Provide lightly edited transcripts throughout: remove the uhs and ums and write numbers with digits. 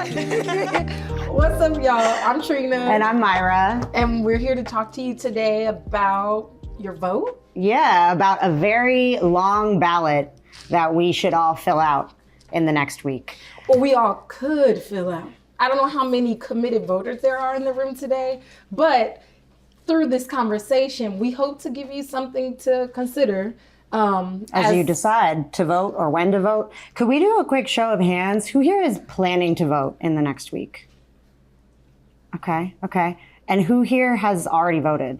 What's up, y'all? I'm Trina. And I'm Maira. And we're here to talk to you today about your vote. Yeah, about a very long ballot that we should all fill out in the next week. Or we all could fill out. I don't know how many committed voters there are in the room today, but through this conversation, we hope to give you something to consider. As you decide to vote or when to vote. Could we do a quick show of hands? Who here is planning to vote in the next week? Okay. And who here has already voted?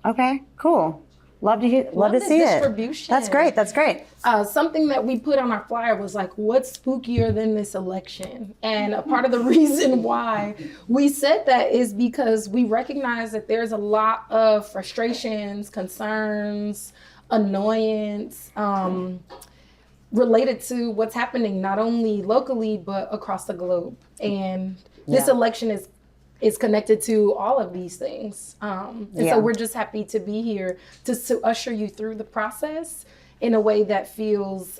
Okay, cool. Love to see distribution. It. That's great. Something that we put on our flyer was like, what's spookier than this election? And a part of the reason why we said that is because we recognize that there's a lot of frustrations, concerns, annoyance related to what's happening not only locally but across the globe. And this election is connected to all of these things. So we're just happy to be here to usher you through the process in a way that feels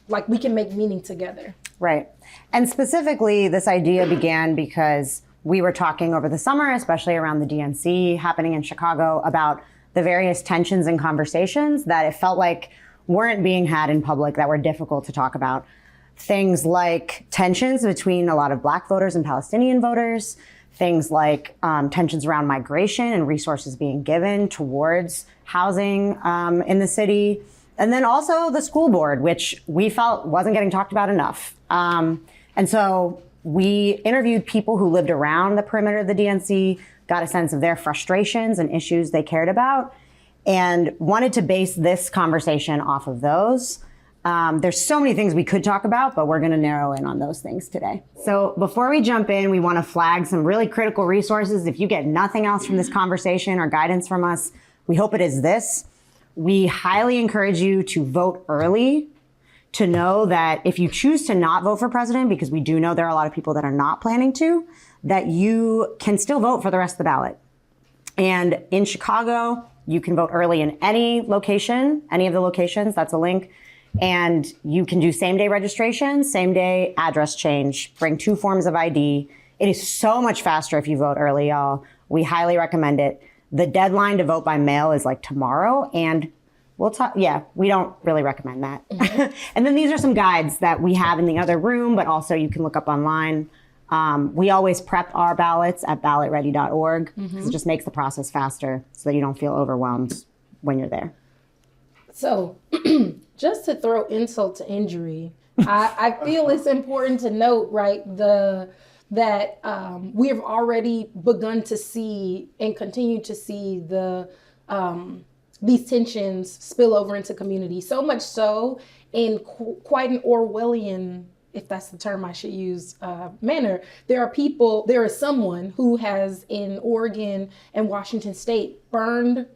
like we can make meaning together. Right. And specifically, this idea began because we were talking over the summer, especially around the DNC happening in Chicago, about the various tensions and conversations that it felt like weren't being had in public, that were difficult to talk about. Things like tensions between a lot of Black voters and Palestinian voters, things like tensions around migration and resources being given towards housing in the city. And then also the school board, which we felt wasn't getting talked about enough. And so we interviewed people who lived around the perimeter of the DNC, got a sense of their frustrations and issues they cared about, and wanted to base this conversation off of those. There's so many things we could talk about, but we're going to narrow in on those things today. So before we jump in, we want to flag some really critical resources. If you get nothing else from this conversation or guidance from us, we hope it is this. We highly encourage you to vote early, to know that if you choose to not vote for president, because we do know there are a lot of people that are not planning to, that you can still vote for the rest of the ballot. And in Chicago, you can vote early in any location, any of the locations, that's a link. And you can do same-day registration, same-day address change, bring 2 forms of ID. It is so much faster if you vote early, y'all. We highly recommend it. The deadline to vote by mail is like tomorrow, and we'll talk. Yeah, we don't really recommend that. Mm-hmm. And then these are some guides that we have in the other room, but also you can look up online. We always prep our ballots at ballotready.org. Mm-hmm. So it just makes the process faster so that you don't feel overwhelmed when you're there. So just to throw insult to injury, I feel it's important to note, right, that we have already begun to see and continue to see these tensions spill over into community. So much so in quite an Orwellian, if that's the term I should use, manner. There is someone who has in Oregon and Washington State burned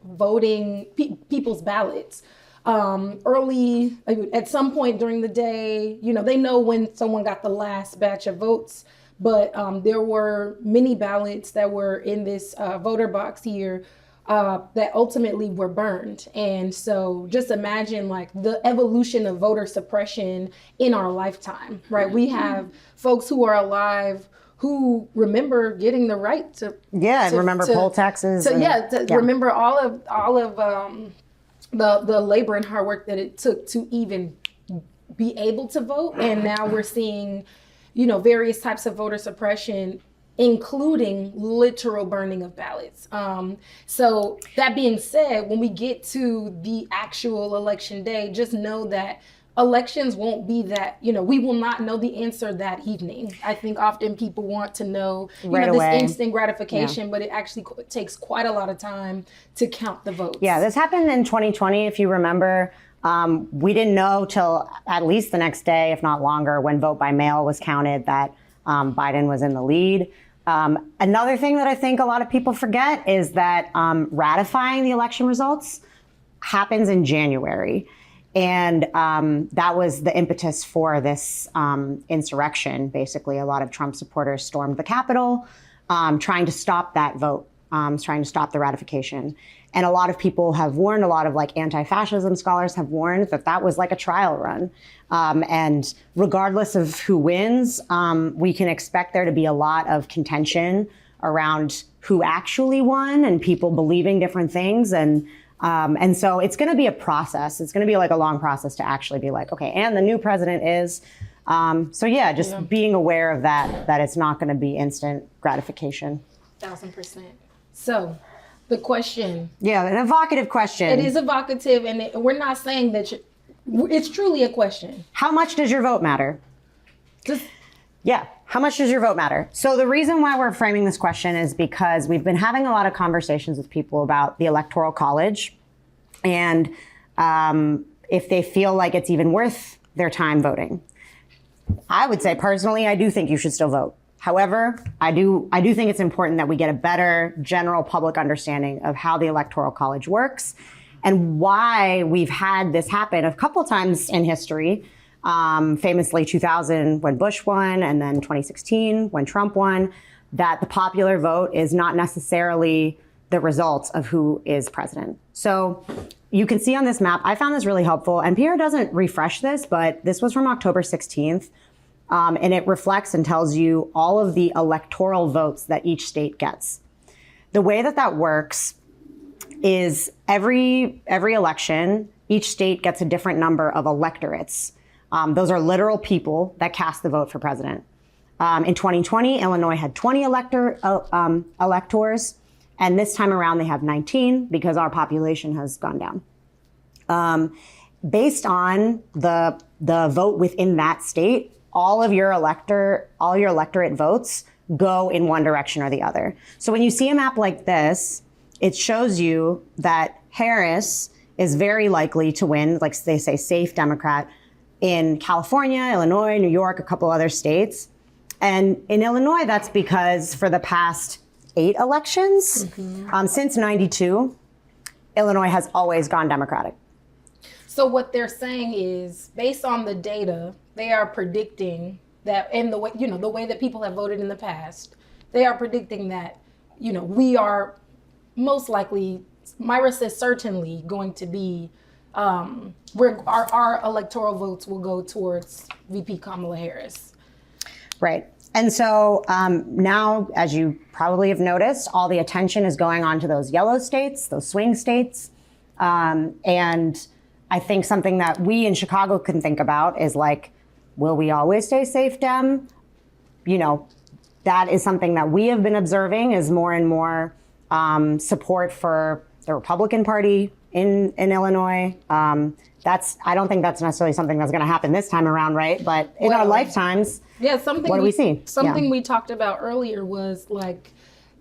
people's ballots. Early, at some point during the day, they know when someone got the last batch of votes, but there were many ballots that were in this voter box here that ultimately were burned. And so just imagine like the evolution of voter suppression in our lifetime, right? We have folks who are alive who remember getting the right to remember poll taxes. Remember all of the labor and hard work that it took to even be able to vote. And now we're seeing, various types of voter suppression, including literal burning of ballots. So that being said, when we get to the actual election day, just know that elections won't be that, we will not know the answer that evening. I think often people want to know, this instant gratification, but it actually takes quite a lot of time to count the votes. Yeah, this happened in 2020, if you remember. We didn't know till at least the next day, if not longer, when vote by mail was counted, that Biden was in the lead. Another thing that I think a lot of people forget is that ratifying the election results happens in January. And that was the impetus for this insurrection. Basically, a lot of Trump supporters stormed the Capitol, trying to stop that vote. trying to stop the ratification. And a lot of people have warned, a lot of like anti-fascism scholars have warned that that was like a trial run. And regardless of who wins, we can expect there to be a lot of contention around who actually won and people believing different things. And so it's going to be a process. It's going to be like a long process to actually be like, okay, and the new president is. So yeah, just being aware of that it's not going to be instant gratification. 1000%. So the question. Yeah, an evocative question. It is evocative, and we're not saying that it's truly a question. How much does your vote matter? Yeah, how much does your vote matter? So the reason why we're framing this question is because we've been having a lot of conversations with people about the Electoral College and if they feel like it's even worth their time voting. I would say personally, I do think you should still vote. However, I do think it's important that we get a better general public understanding of how the Electoral College works and why we've had this happen a couple times in history. Famously 2000 when Bush won, and then 2016 when Trump won, that the popular vote is not necessarily the results of who is president. So you can see on this map, I found this really helpful, and Pierre doesn't refresh this, but this was from October 16th. And it reflects and tells you all of the electoral votes that each state gets. The way that works is every election, each state gets a different number of electorates. Those are literal people that cast the vote for president. In 2020, Illinois had 20 electors, and this time around they have 19 because our population has gone down. Based on the vote within that state, all your electorate votes go in one direction or the other. So when you see a map like this, it shows you that Harris is very likely to win, like they say, safe Democrat, in California, Illinois, New York, a couple other states. And in Illinois, that's because for the past 8 elections, since 92, Illinois has always gone Democratic. So what they're saying is, based on the data, they are predicting that, and the way, the way that people have voted in the past, they are predicting that, we are most likely, Myra says certainly going to be, our electoral votes will go towards VP Kamala Harris. Right. And so now, as you probably have noticed, all the attention is going on to those yellow states, those swing states. And I think something that we in Chicago can think about is like, will we always stay safe, Dem? That is something that we have been observing is more and more support for the Republican Party in Illinois. I don't think that's necessarily something that's going to happen this time around, right? But in our lifetimes, what do we see? Something we talked about earlier was like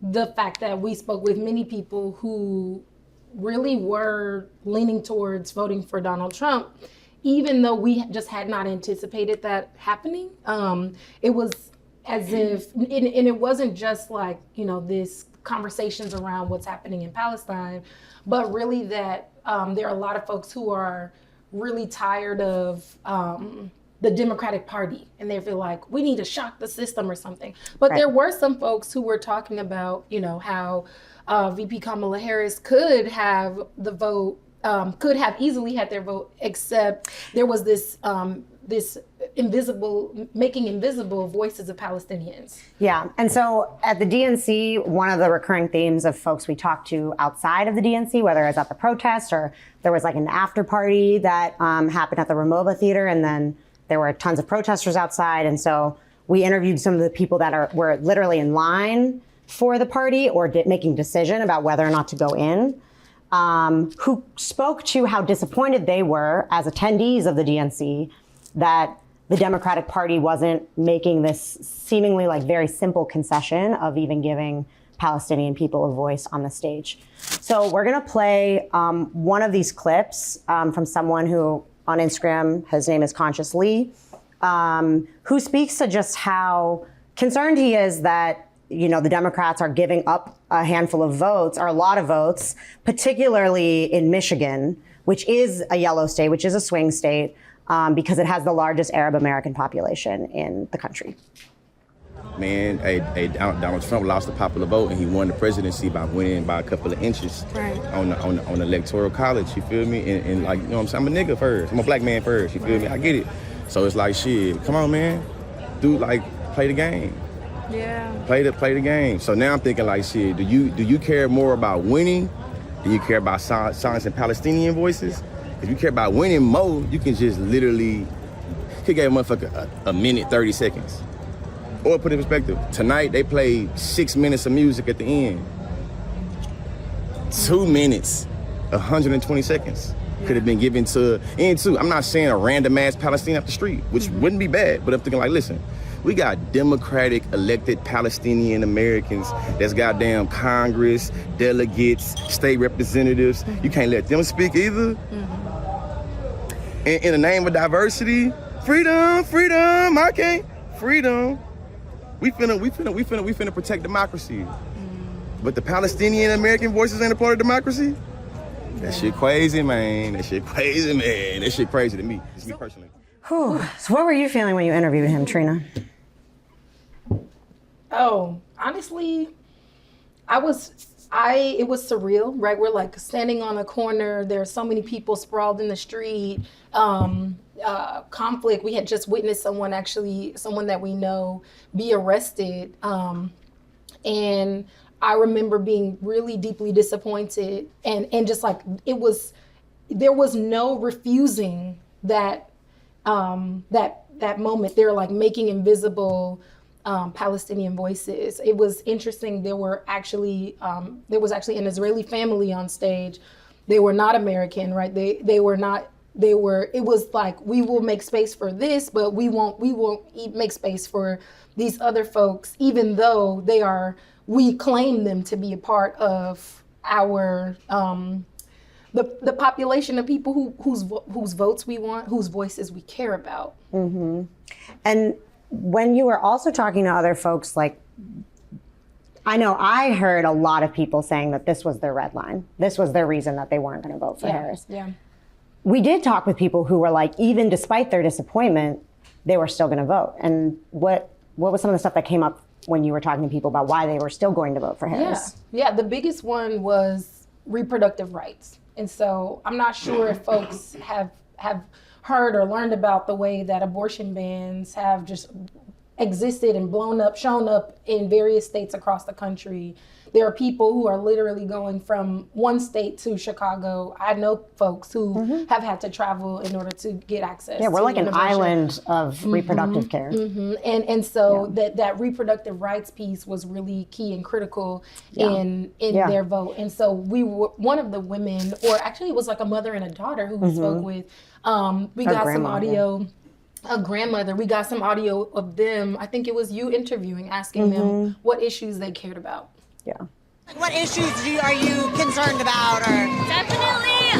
the fact that we spoke with many people who really were leaning towards voting for Donald Trump, even though we just had not anticipated that happening. It was as if, and it wasn't just like, this conversations around what's happening in Palestine, but really that there are a lot of folks who are really tired of the Democratic Party, and they feel like we need to shock the system or something. But There were some folks who were talking about, how VP Kamala Harris could have the vote, could have easily had their vote, except there was this making invisible voices of Palestinians. Yeah, and so at the DNC, one of the recurring themes of folks we talked to outside of the DNC, whether it was at the protest or there was like an after party that happened at the Ramova Theater, and then there were tons of protesters outside. And so we interviewed some of the people that were literally in line for the party or making decision about whether or not to go in, who spoke to how disappointed they were as attendees of the DNC that the Democratic Party wasn't making this seemingly like very simple concession of even giving Palestinian people a voice on the stage. So we're gonna play one of these clips from someone who on Instagram, his name is Conscious Lee, who speaks to just how concerned he is that the Democrats are giving up a handful of votes or a lot of votes, particularly in Michigan, which is a yellow state, which is a swing state, because it has the largest Arab American population in the country. Man, Donald Trump lost the popular vote and he won the presidency by winning by a couple of inches on the electoral college, you feel me? And like, you know what I'm saying? I'm a nigga first. I'm a black man first, you feel me? I get it. So it's like, shit, come on, man. Dude, like, play the game. Yeah. Play the game. So now I'm thinking like, shit, do you care more about winning? Do you care about silencing Palestinian voices? If you care about winning more, you can just literally, you could give a motherfucker a minute, 30 seconds. Or put it in perspective, tonight they played 6 minutes of music at the end. 2 minutes, 120 seconds could have been given to, and too, I'm not saying a random ass Palestinian up the street, which wouldn't be bad, but I'm thinking like, listen, we got democratic elected Palestinian Americans that's goddamn Congress, delegates, state representatives. You can't let them speak either. In the name of diversity, freedom, I can't, freedom. We finna protect democracy. But the Palestinian American voices ain't a part of democracy? That shit crazy, man. That shit crazy to me. It's me personally. Whew. So what were you feeling when you interviewed him, Trina? Oh, honestly, it was surreal, right? We're like standing on a corner. There's so many people sprawled in the street. Conflict. We had just witnessed someone that we know be arrested. And I remember being really deeply disappointed and just like, there was no refusing that moment. They're like making invisible Palestinian voices. It was interesting. There was actually an Israeli family on stage. They were not American, right? It was like, we will make space for this, but we won't make space for these other folks, even though we claim them to be a part of our, the population of people whose votes we want, whose voices we care about. Mm-hmm. And when you were also talking to other folks, like, I know I heard a lot of people saying that this was their red line. This was their reason that they weren't going to vote for Harris. Yeah. We did talk with people who were like, even despite their disappointment, they were still going to vote. And what was some of the stuff that came up when you were talking to people about why they were still going to vote for Harris? Yeah, the biggest one was reproductive rights. And so I'm not sure if folks have heard or learned about the way that abortion bans have just existed and shown up in various states across the country. There are people who are literally going from one state to Chicago. I know folks who have had to travel in order to get access. Yeah, we're like an island of reproductive care. And so that reproductive rights piece was really key and critical in their vote. And so we were one of the women, or actually it was like a mother and a daughter who we spoke with. We got some audio. A grandmother. We got some audio of them. I think it was you interviewing, asking them what issues they cared about. Yeah. What issues are you concerned about? Or definitely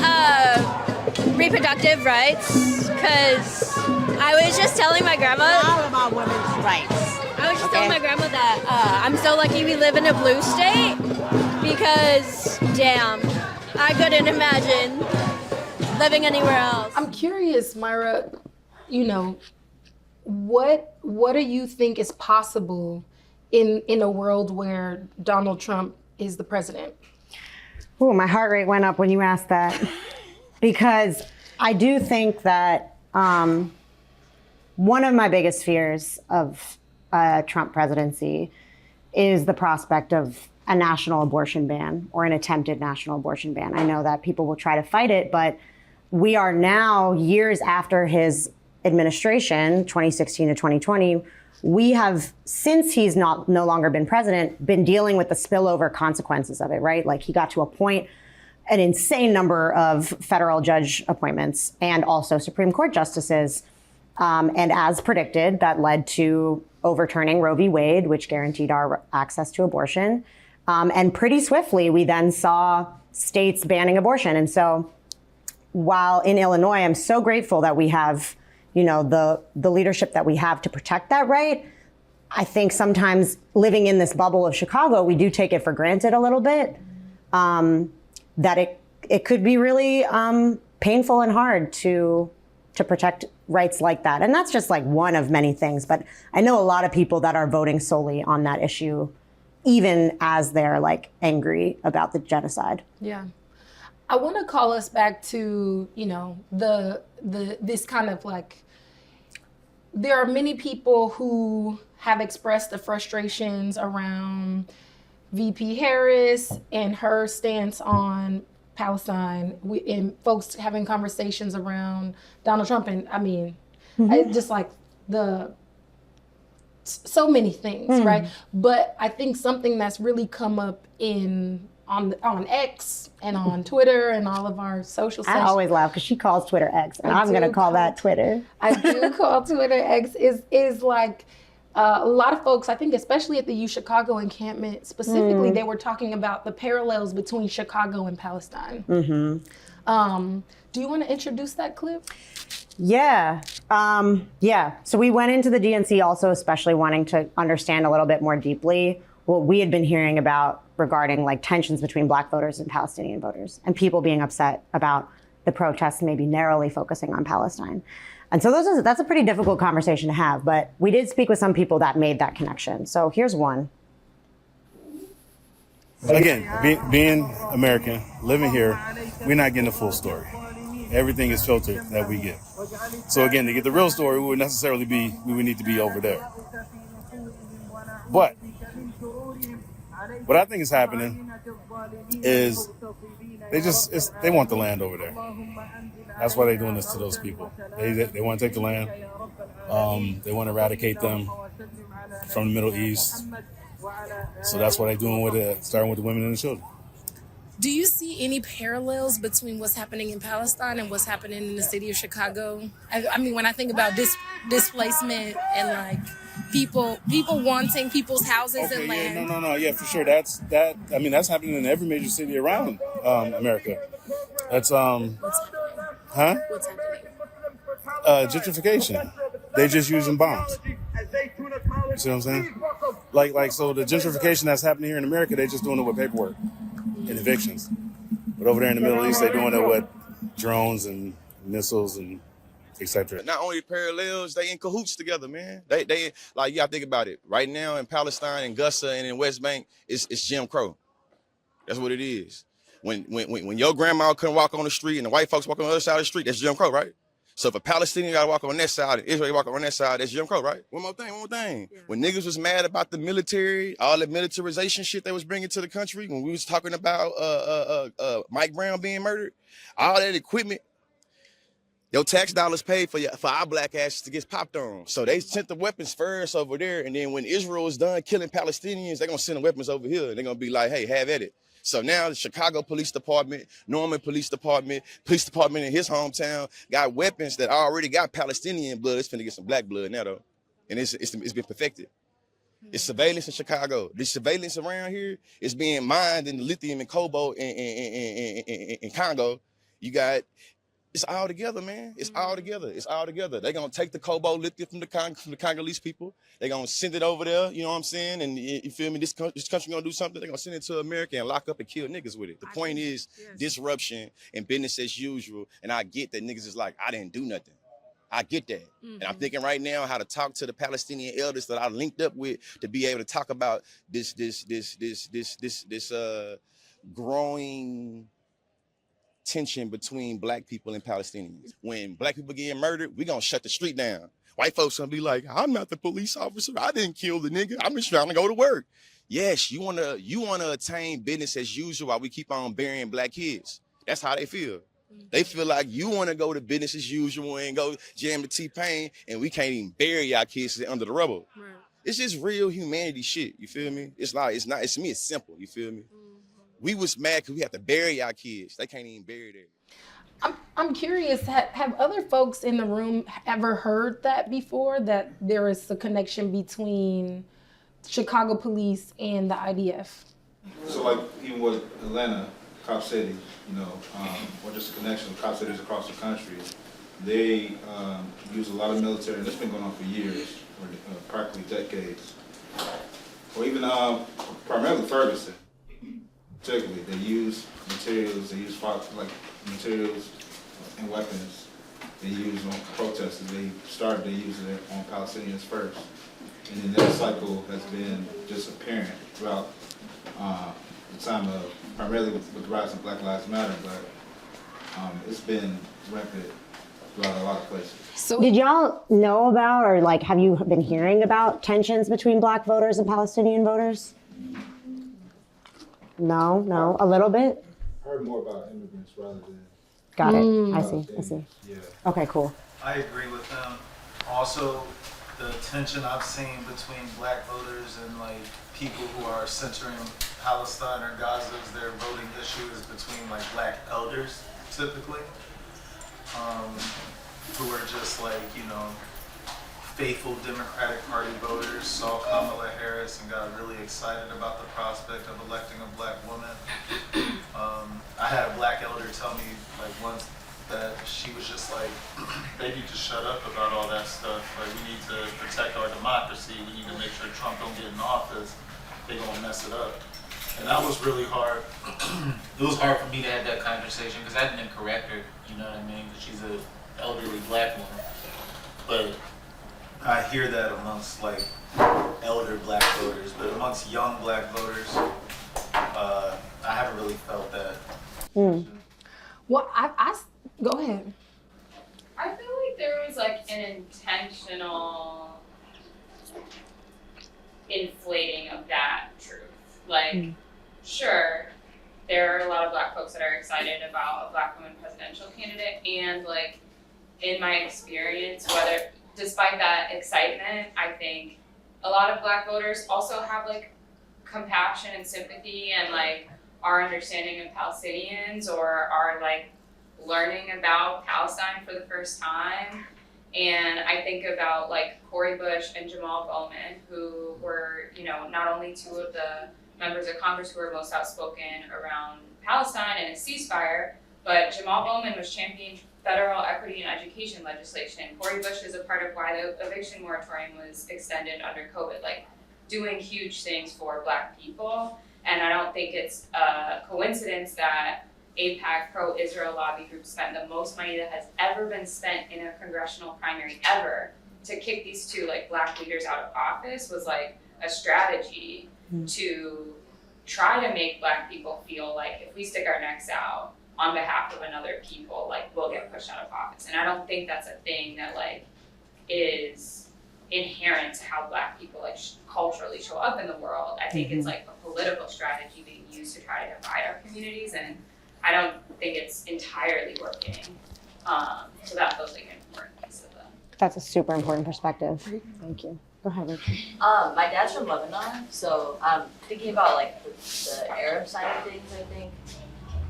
reproductive rights, because I was just telling my grandma. All about women's rights. I was just telling my grandma that I'm so lucky we live in a blue state, because damn, I couldn't imagine living anywhere else. I'm curious, Maira, what do you think is possible in a world where Donald Trump is the president? Oh, my heart rate went up when you asked that, because I do think that one of my biggest fears of a Trump presidency is the prospect of a national abortion ban or an attempted national abortion ban. I know that people will try to fight it, but we are now, years after his administration, 2016 to 2020, we have, since he's no longer been president, been dealing with the spillover consequences of it, right? Like, he got to appoint an insane number of federal judge appointments and also Supreme Court justices. And as predicted, that led to overturning Roe v. Wade, which guaranteed our access to abortion. And pretty swiftly, we then saw states banning abortion. And so while in Illinois, I'm so grateful that we have the leadership that we have to protect that right, I think sometimes living in this bubble of Chicago, we do take it for granted a little bit, that it could be really painful and hard to to protect rights like that. And that's just like one of many things. But I know a lot of people that are voting solely on that issue, even as they're like angry about the genocide. Yeah. I want to call us back to, you know, this kind of like, there are many people who have expressed the frustrations around VP Harris and her stance on Palestine, and folks having conversations around Donald Trump. And I mean, I just like so many things, right? But I think something that's really come up on X and on Twitter and all of our social I always laugh because she calls Twitter X, and I'm going to call that Twitter. I do call Twitter X is like a lot of folks, I think especially at the U Chicago encampment specifically, they were talking about the parallels between Chicago and Palestine. Do you want to introduce that clip? Yeah. So we went into the DNC also especially wanting to understand a little bit more deeply what we had been hearing about regarding like tensions between Black voters and Palestinian voters, and people being upset about the protests maybe narrowly focusing on Palestine. And so that's a pretty difficult conversation to have, but we did speak with some people that made that connection. So here's one. Again, being American, living here, we're not getting the full story. Everything is filtered that we get. So again, to get the real story, we would need to be over there. But what I think is happening is they want the land over there. That's why they're doing this to those people. They want to take the land. They want to eradicate them from the Middle East. So that's what they're doing with it, starting with the women and the children. Do you see any parallels between what's happening in Palestine and what's happening in the city of Chicago? I mean, when I think about displacement and like people wanting people's houses and land. Yeah, for sure. That's happening in every major city around America. That's What's happening? Gentrification. They're just using bombs. You see what I'm saying? Like so the gentrification that's happening here in America, they're just doing it with paperwork and evictions. But over there in the Middle East, they're doing it with drones and missiles and etc. Not only parallels, they in cahoots together, man. They like, you gotta think about it. Right now in Palestine and Gaza and in West Bank, it's Jim Crow. That's what it is. When your grandma couldn't walk on the street and the white folks walk on the other side of the street, that's Jim Crow, right? So if a Palestinian gotta walk on that side and Israel walk on that side, that's Jim Crow, right? One more thing. Yeah. When niggas was mad about the military, all the militarization shit they was bringing to the country, when we was talking about Mike Brown being murdered, all that equipment, your tax dollars paid for our black asses to get popped on. So they sent the weapons first over there, and then when Israel is done killing Palestinians, they're gonna send the weapons over here. They're gonna be like, hey, have at it. So now the Chicago Police Department, Norman Police Department in his hometown got weapons that already got Palestinian blood. It's finna get some black blood now though. And it's been perfected. It's surveillance in Chicago. The surveillance around here is being mined in the lithium and cobalt in Congo. You got, it's all together, man. It's all together. They're gonna take the cobalt lithium from the Congolese people. They're gonna send it over there, you know what I'm saying? And you feel me? This country gonna do something. They're gonna send it to America and lock up and kill niggas with it. The point is disruption and business as usual. And I get that niggas is like, I didn't do nothing. I get that. And I'm thinking right now how to talk to the Palestinian elders that I linked up with to be able to talk about this growing tension between black people and Palestinians. When black people getting murdered, we gonna shut the street down. White folks gonna be like, I'm not the police officer. I didn't kill the nigga. I'm just trying to go to work. Yes, you wanna attain business as usual while we keep on burying black kids. That's how they feel. They feel like you wanna go to business as usual and go jam the T-Pain, and we can't even bury our kids under the rubble. Right. It's just real humanity shit. You feel me? It's to me, it's simple. You feel me? We was mad because we have to bury our kids. They can't even bury them. I'm curious, have other folks in the room ever heard that before, that there is a connection between Chicago police and the IDF? So like even with Atlanta, Cop City, or just a connection with Cop Cities across the country, they use a lot of military, and it's been going on for years, or practically decades. Or even primarily Ferguson. Particularly, they use materials, materials and weapons they use on protesters. They using it on Palestinians first. And then that cycle has been just apparent throughout the time of, primarily with the rise of Black Lives Matter, but it's been rampant throughout a lot of places. So Did y'all know about, or like, have you been hearing about tensions between Black voters and Palestinian voters? No, a little bit? I heard more about immigrants rather than... Got it. I see. Yeah. Okay, cool. I agree with them. Also, the tension I've seen between Black voters and like people who are centering Palestine or Gaza as their voting issue is between like Black elders, typically, who are just like, faithful Democratic Party voters, saw Kamala Harris and got really excited about the prospect of electing a Black woman. I had a Black elder tell me like once that she was just like, they need to shut up about all that stuff. Like, we need to protect our democracy. We need to make sure Trump don't get in office. They're gonna mess it up. And that was really hard. It was hard for me to have that conversation because I didn't correct her, you know what I mean? Because she's an elderly Black woman. But I hear that amongst like elder Black voters, but amongst young Black voters, I haven't really felt that. well, I go ahead. I feel like there was like an intentional inflating of that truth. Like, sure, there are a lot of Black folks that are excited about a Black woman presidential candidate, and like in my experience, despite that excitement, I think a lot of Black voters also have like compassion and sympathy and like our understanding of Palestinians or are like learning about Palestine for the first time. And I think about like Cori Bush and Jamal Bowman, who were, not only two of the members of Congress who were most outspoken around Palestine and a ceasefire, but Jamal Bowman was championing federal equity and education legislation. Cori Bush is a part of why the eviction moratorium was extended under COVID, like doing huge things for Black people. And I don't think it's a coincidence that AIPAC pro-Israel lobby group spent the most money that has ever been spent in a congressional primary ever to kick these two like Black leaders out of office was like a strategy to try to make Black people feel like if we stick our necks out on behalf of another people, like we'll get pushed out of office. And I don't think that's a thing that like is inherent to how Black people like culturally show up in the world. I think it's like a political strategy being used to try to divide our communities, and I don't think it's entirely working. So that feels like an important piece of that. That's a super important perspective. Thank you. Go ahead, Rachel. My dad's from Lebanon, so I'm thinking about like the Arab side of things. I think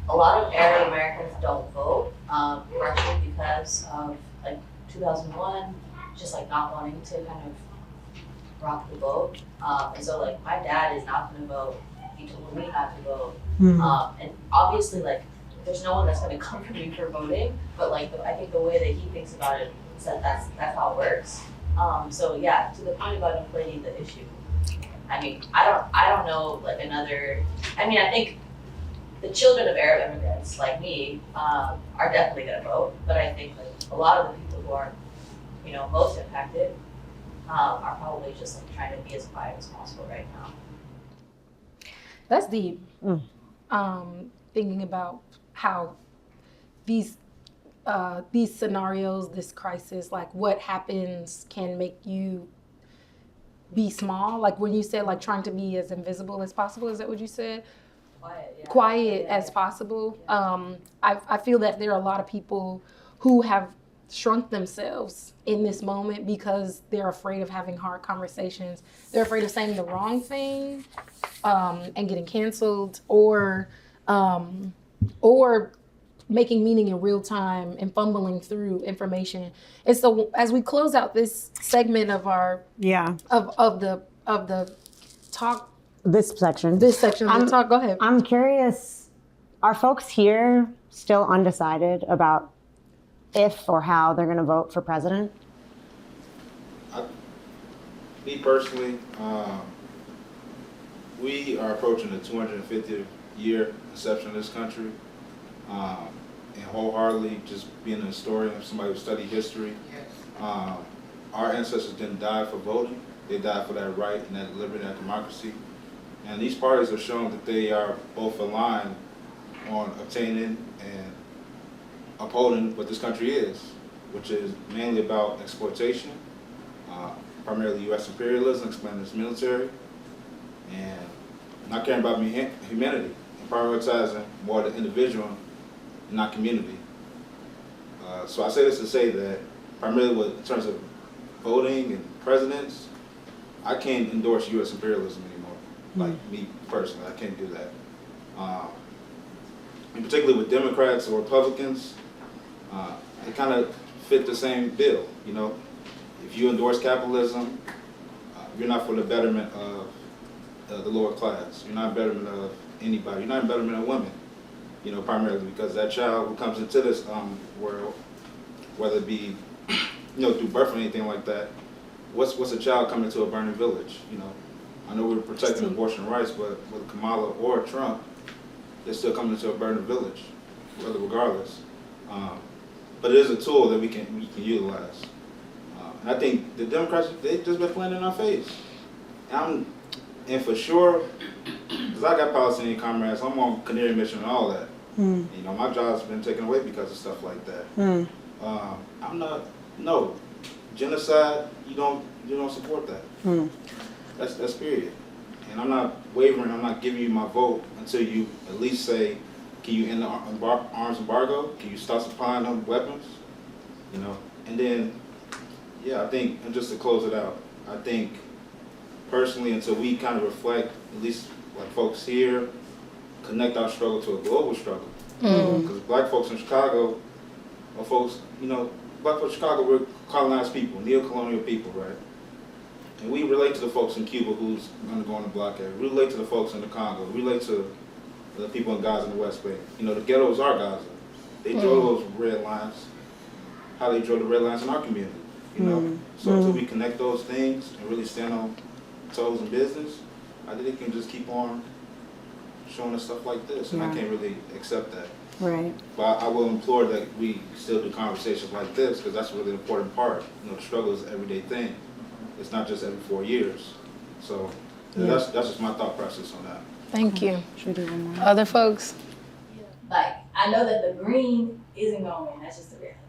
a lot of Arab Americans don't vote, partially because of like 2001, just like not wanting to kind of rock the boat. And so like my dad is not going to vote. He told me not to vote. And obviously like there's no one that's going to come for me for voting, but like I think the way that he thinks about it is that that's how it works. So yeah, to the point about inflating the issue, I mean, I don't know like another, I think the children of Arab immigrants like me are definitely going to vote, but I think like a lot of the people who are, most impacted are probably just like trying to be as quiet as possible right now. That's deep. Thinking about how these scenarios, this crisis, like what happens can make you be small. Like when you said like trying to be as invisible as possible, is that what you said? Quiet as possible. I feel that there are a lot of people who have shrunk themselves in this moment because they're afraid of having hard conversations. They're afraid of saying the wrong thing and getting canceled, or making meaning in real time and fumbling through information. And so as we close out this segment of our of the talk, this section of the talk, go ahead. I'm curious, are folks here still undecided about if or how they're going to vote for president? Me personally, we are approaching the 250th year inception of this country. and wholeheartedly just being a historian, somebody who studied history. Our ancestors didn't die for voting. They died for that right and that liberty and that democracy. And these parties have shown that they are both aligned on obtaining and upholding what this country is, which is mainly about exploitation, primarily U.S. imperialism, expanding its military, and not caring about humanity, and prioritizing more the individual and not community. So I say this to say that primarily in terms of voting and presidents, I can't endorse U.S. imperialism anymore. Like me personally, I can't do that. And particularly with Democrats or Republicans, they kind of fit the same bill. You know, if you endorse capitalism, you're not for the betterment of the lower class. You're not betterment of anybody. You're not in betterment of women. You know, primarily because that child who comes into this world, whether it be, you know, through birth or anything like that, what's a child coming to a burning village? You know, I know we're protecting abortion rights, but with Kamala or Trump, they're still coming to a burning village, regardless. But it is a tool that we can utilize. And I think the Democrats, they just been playing in our face. And for sure, because I got Palestinian comrades, I'm on Canary mission and all that. You know, my job's been taken away because of stuff like that. I'm not, no, genocide, you don't support that. That's period. And I'm not wavering, I'm not giving you my vote until you at least say, can you end the arms embargo? Can you stop supplying them weapons? You know, and then, yeah, I think, and just to close it out, I think personally, until we kind of reflect, at least like folks here, connect our struggle to a global struggle. Because black folks in Chicago, or folks, you know, black folks in Chicago, we're colonized people, neo-colonial people, right? And we relate to the folks in Cuba who's undergoing the blockade. We relate to the folks in the Congo. We relate to the people in Gaza and the West Bank. You know, the ghettos are Gaza. They draw those red lines, how they draw the red lines in our community, you know? So until we connect those things and really stand on toes in business, I think it can just keep on showing us stuff like this, and I can't really accept that. Right. But I will implore that we still do conversations like this, because that's a really important part. You know, the struggle is an everyday thing. It's not just every 4 years. So that's just my thought process on that. Thank you. Should we do one more? Other folks? Like, I know that the green isn't going to win. That's just the reality.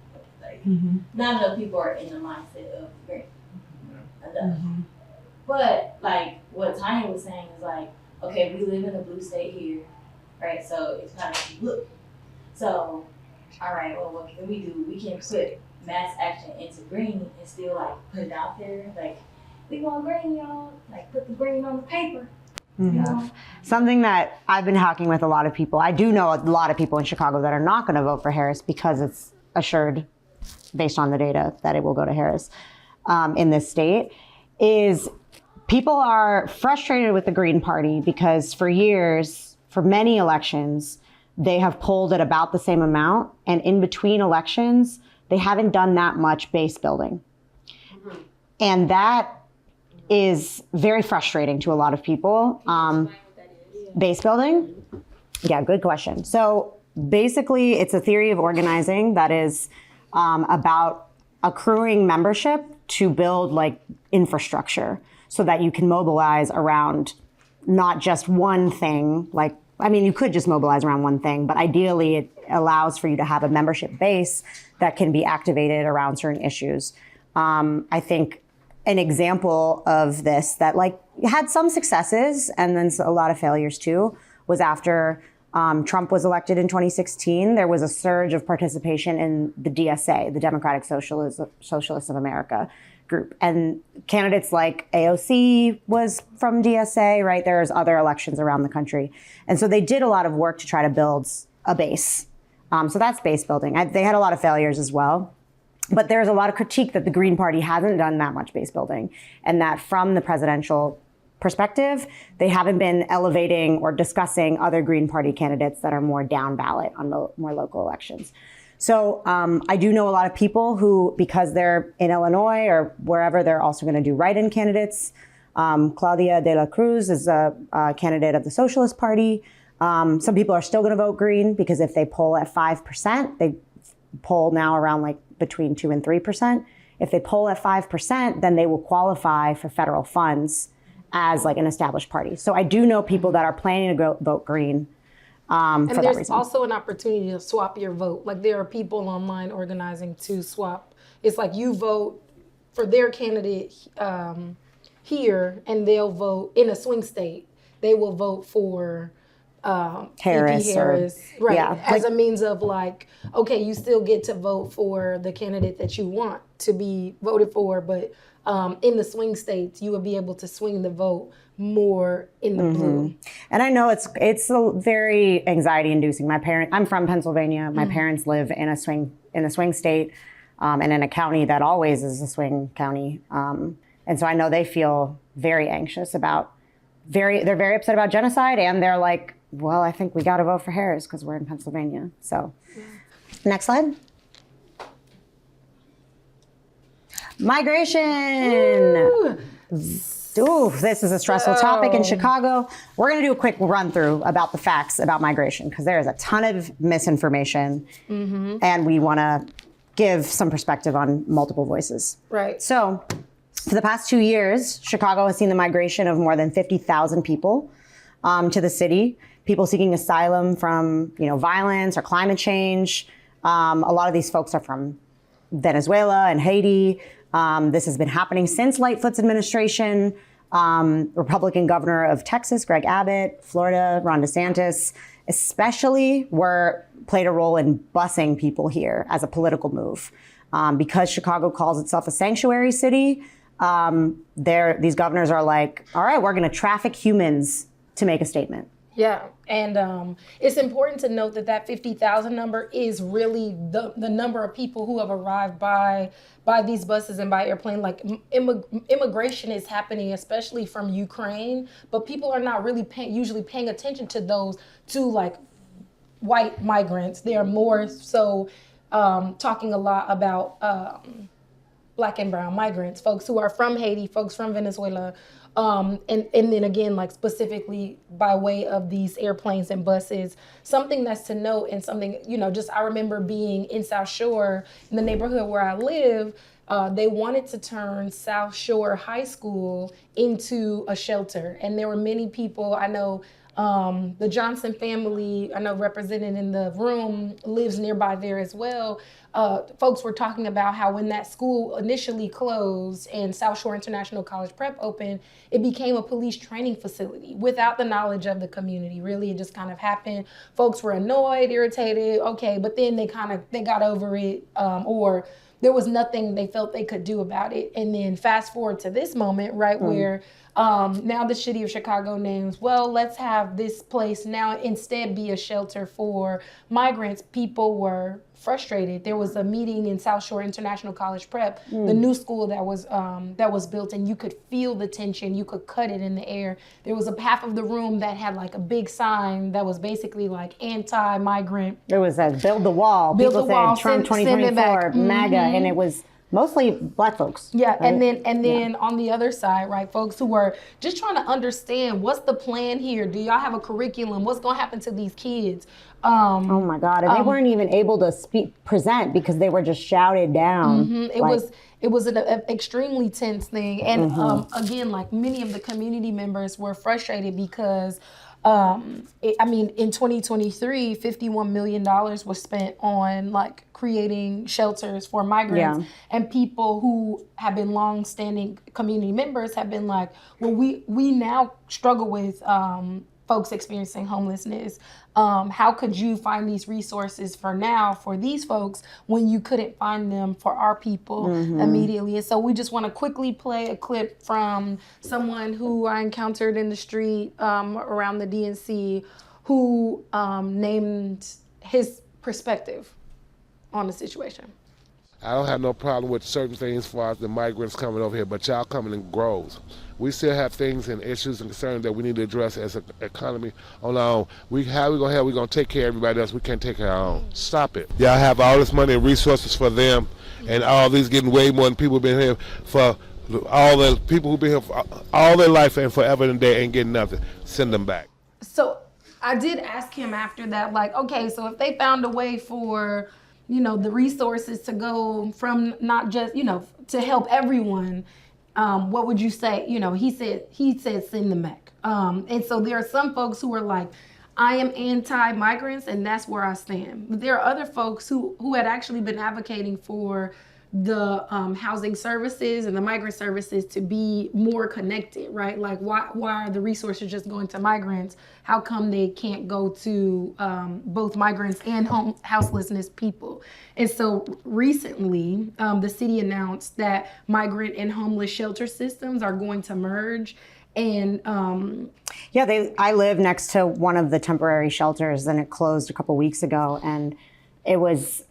Like, not enough people are in the mindset of green. Enough. But, like, what Tanya was saying is like, okay, we live in a blue state here, right? So it's kind of blue. So, all right, well, what can we do? We can put mass action into green and still, like, put it out there. Like, we want green, y'all. Like, put the green on the paper. You know? Something that I've been talking with a lot of people, I do know a lot of people in Chicago that are not going to vote for Harris because it's assured, based on the data, that it will go to Harris in this state, is people are frustrated with the Green Party because for years, for many elections, they have polled at about the same amount, and in between elections, they haven't done that much base building. And that is very frustrating to a lot of people. Base building? Yeah, good question. So basically, it's a theory of organizing that is about accruing membership to build like infrastructure so that you can mobilize around not just one thing. Like, I mean, you could just mobilize around one thing, but ideally it allows for you to have a membership base that can be activated around certain issues. I think an example of this that like had some successes and then a lot of failures too was after Trump was elected in 2016, there was a surge of participation in the DSA, the Democratic Socialists of America group. And candidates like AOC was from DSA, right? There's other elections around the country. And so they did a lot of work to try to build a base. So that's base building. They had a lot of failures as well. But there's a lot of critique that the Green Party hasn't done that much base building, and that from the presidential perspective, they haven't been elevating or discussing other Green Party candidates that are more down ballot on more local elections. So I do know a lot of people who, because they're in Illinois or wherever, they're also going to do write-in candidates. Claudia de la Cruz is a candidate of the Socialist Party. Some people are still going to vote green because if they poll at 5%, they poll now around like between 2 and 3%. If they poll at 5%, then they will qualify for federal funds as like an established party. So I do know people that are planning to go vote green. And for that there's reason. also an opportunity to swap your vote. Like there are people online organizing to swap. It's like you vote for their candidate here, and they'll vote in a swing state. They will vote for Harris, EP Harris, right? yeah, As a means of like, okay, you still get to vote for the candidate that you want to be voted for, but in the swing states, you will be able to swing the vote more in the blue. And I know it's very anxiety inducing. I'm from Pennsylvania. My parents live in a swing state, and in a county that always is a swing county. And so I know they feel very anxious about they're very upset about genocide, and they're like, well, I think we got to vote for Harris because we're in Pennsylvania. So, next slide. Migration. Ooh, this is a stressful topic in Chicago. We're going to do a quick run through about the facts about migration because there is a ton of misinformation, and we want to give some perspective on multiple voices. Right. So, for the past 2 years, Chicago has seen the migration of more than 50,000 people to the city. People seeking asylum from, violence or climate change. A lot of these folks are from Venezuela and Haiti. This has been happening since Lightfoot's administration. Republican governor of Texas, Greg Abbott, Florida, Ron DeSantis, especially played a role in busing people here as a political move. Because Chicago calls itself a sanctuary city, these governors are like, all right, we're going to traffic humans to make a statement. Yeah, and it's important to note that 50,000 number is really the number of people who have arrived by these buses and by airplane. Like immigration is happening, especially from Ukraine, but people are not really usually paying attention to like white migrants. They are more so talking a lot about Black and brown migrants, folks who are from Haiti, folks from Venezuela. And then again, like specifically by way of these airplanes and buses, something that's to note and something, I remember being in South Shore in the neighborhood where I live, they wanted to turn South Shore High School into a shelter. And there were many people, I know the Johnson family, I know represented in the room, lives nearby there as well. Folks were talking about how when that school initially closed and South Shore International College Prep opened, it became a police training facility without the knowledge of the community. Really, it just kind of happened. Folks were annoyed, irritated, okay, but then they got over it, or there was nothing they felt they could do about it. And then fast forward to this moment, right, where now the city of Chicago names, well, let's have this place now instead be a shelter for migrants. People were frustrated. There was a meeting in South Shore International College Prep, the new school that was built, and you could feel the tension. You could cut it in the air. There was a half of the room that had like a big sign that was basically like anti-migrant. There was a build the wall. Build People the wall, said Trump send it back. 2024, MAGA, and it was mostly Black folks. Yeah, right? and then on the other side, right, folks who were just trying to understand what's the plan here. Do y'all have a curriculum? What's going to happen to these kids? Oh my God! And they weren't even able to present because they were just shouted down. It was an extremely tense thing, and again, like many of the community members were frustrated because. In 2023, $51 million was spent on like creating shelters for migrants, and people who have been long-standing community members have been like, well, we now struggle with folks experiencing homelessness. How could you find these resources for these folks when you couldn't find them for our people immediately? And so we just want to quickly play a clip from someone who I encountered in the street around the DNC who named his perspective on the situation. I don't have no problem with certain things as far as the migrants coming over here, but y'all coming in groves. We still have things and issues and concerns that we need to address as an economy on our own. We're going to take care of everybody else. We can't take care of our own. Stop it. Y'all have all this money and resources for them, and all these getting way more than people who've been here for all the people who've been here for all their life and forever and they ain't getting nothing. Send them back. So I did ask him after that, like, okay, so if they found a way for, you know, the resources to go from not just, you know, to help everyone, what would you say? You know, he said send them back. And so there are some folks who are like, I am anti-migrants and that's where I stand. But there are other folks who had actually been advocating for the housing services and the migrant services to be more connected, right? Like why are the resources just going to migrants? How come they can't go to both migrants and houselessness people? And so recently, the city announced that migrant and homeless shelter systems are going to merge. And I live next to one of the temporary shelters, and it closed a couple weeks ago, and it was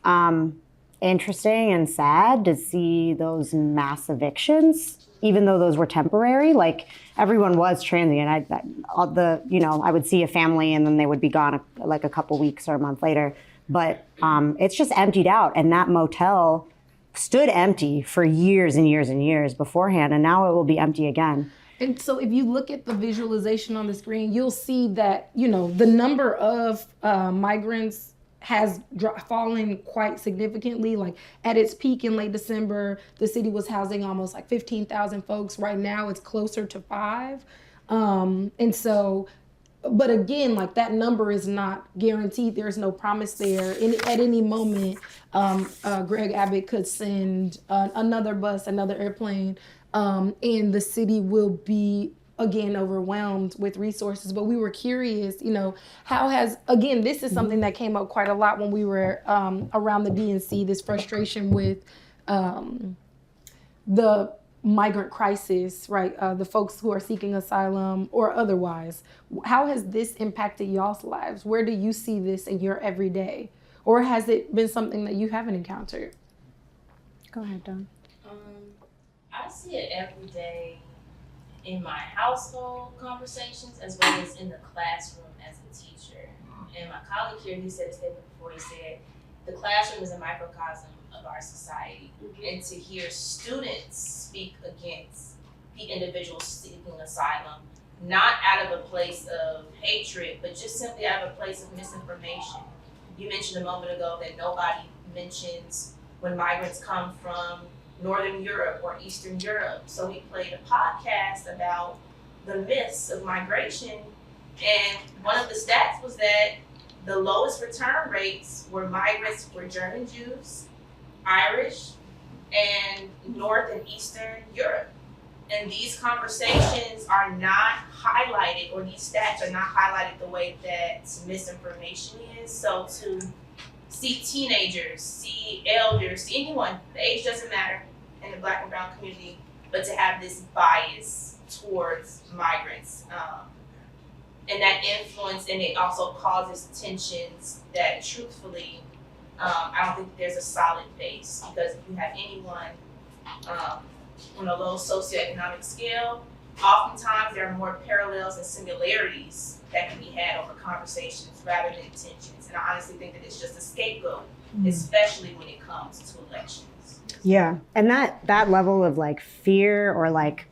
interesting and sad to see those mass evictions, even though those were temporary. Like, everyone was transient. I would see a family and then they would be gone like a couple weeks or a month later. But it's just emptied out, and that motel stood empty for years and years and years beforehand, and now it will be empty again. And so if you look at the visualization on the screen, you'll see that, you know, the number of migrants has fallen quite significantly. Like, at its peak in late December, the city was housing almost like 15,000 folks. Right now it's closer to 5. And so, but again, like, that number is not guaranteed. There's no promise there. At any moment, Greg Abbott could send another bus, another airplane, and the city will be again overwhelmed with resources. But we were curious, you know, this is something that came up quite a lot when we were around the DNC, this frustration with the migrant crisis, right? The folks who are seeking asylum or otherwise. How has this impacted y'all's lives? Where do you see this in your everyday? Or has it been something that you haven't encountered? Go ahead, Dawn. I see it every day in my household conversations as well as in the classroom as a teacher. And my colleague here, he said a statement before, he said, the classroom is a microcosm of our society. And to hear students speak against the individuals seeking asylum, not out of a place of hatred, but just simply out of a place of misinformation. You mentioned a moment ago that nobody mentions when migrants come from Northern Europe or Eastern Europe. So we played a podcast about the myths of migration, and one of the stats was that the lowest return rates were migrants were German Jews, Irish, and North and Eastern Europe. And these conversations are not highlighted, or these stats are not highlighted the way that misinformation is. So to see teenagers, see elders, see anyone, the age doesn't matter in the Black and brown community, but to have this bias towards migrants. And that influence, and it also causes tensions that truthfully, I don't think there's a solid base, because if you have anyone on a low socioeconomic scale, oftentimes there are more parallels and similarities that can be had over conversations rather than tensions. And I honestly think that it's just a scapegoat, especially when it comes to elections. Yeah, and that level of like fear or like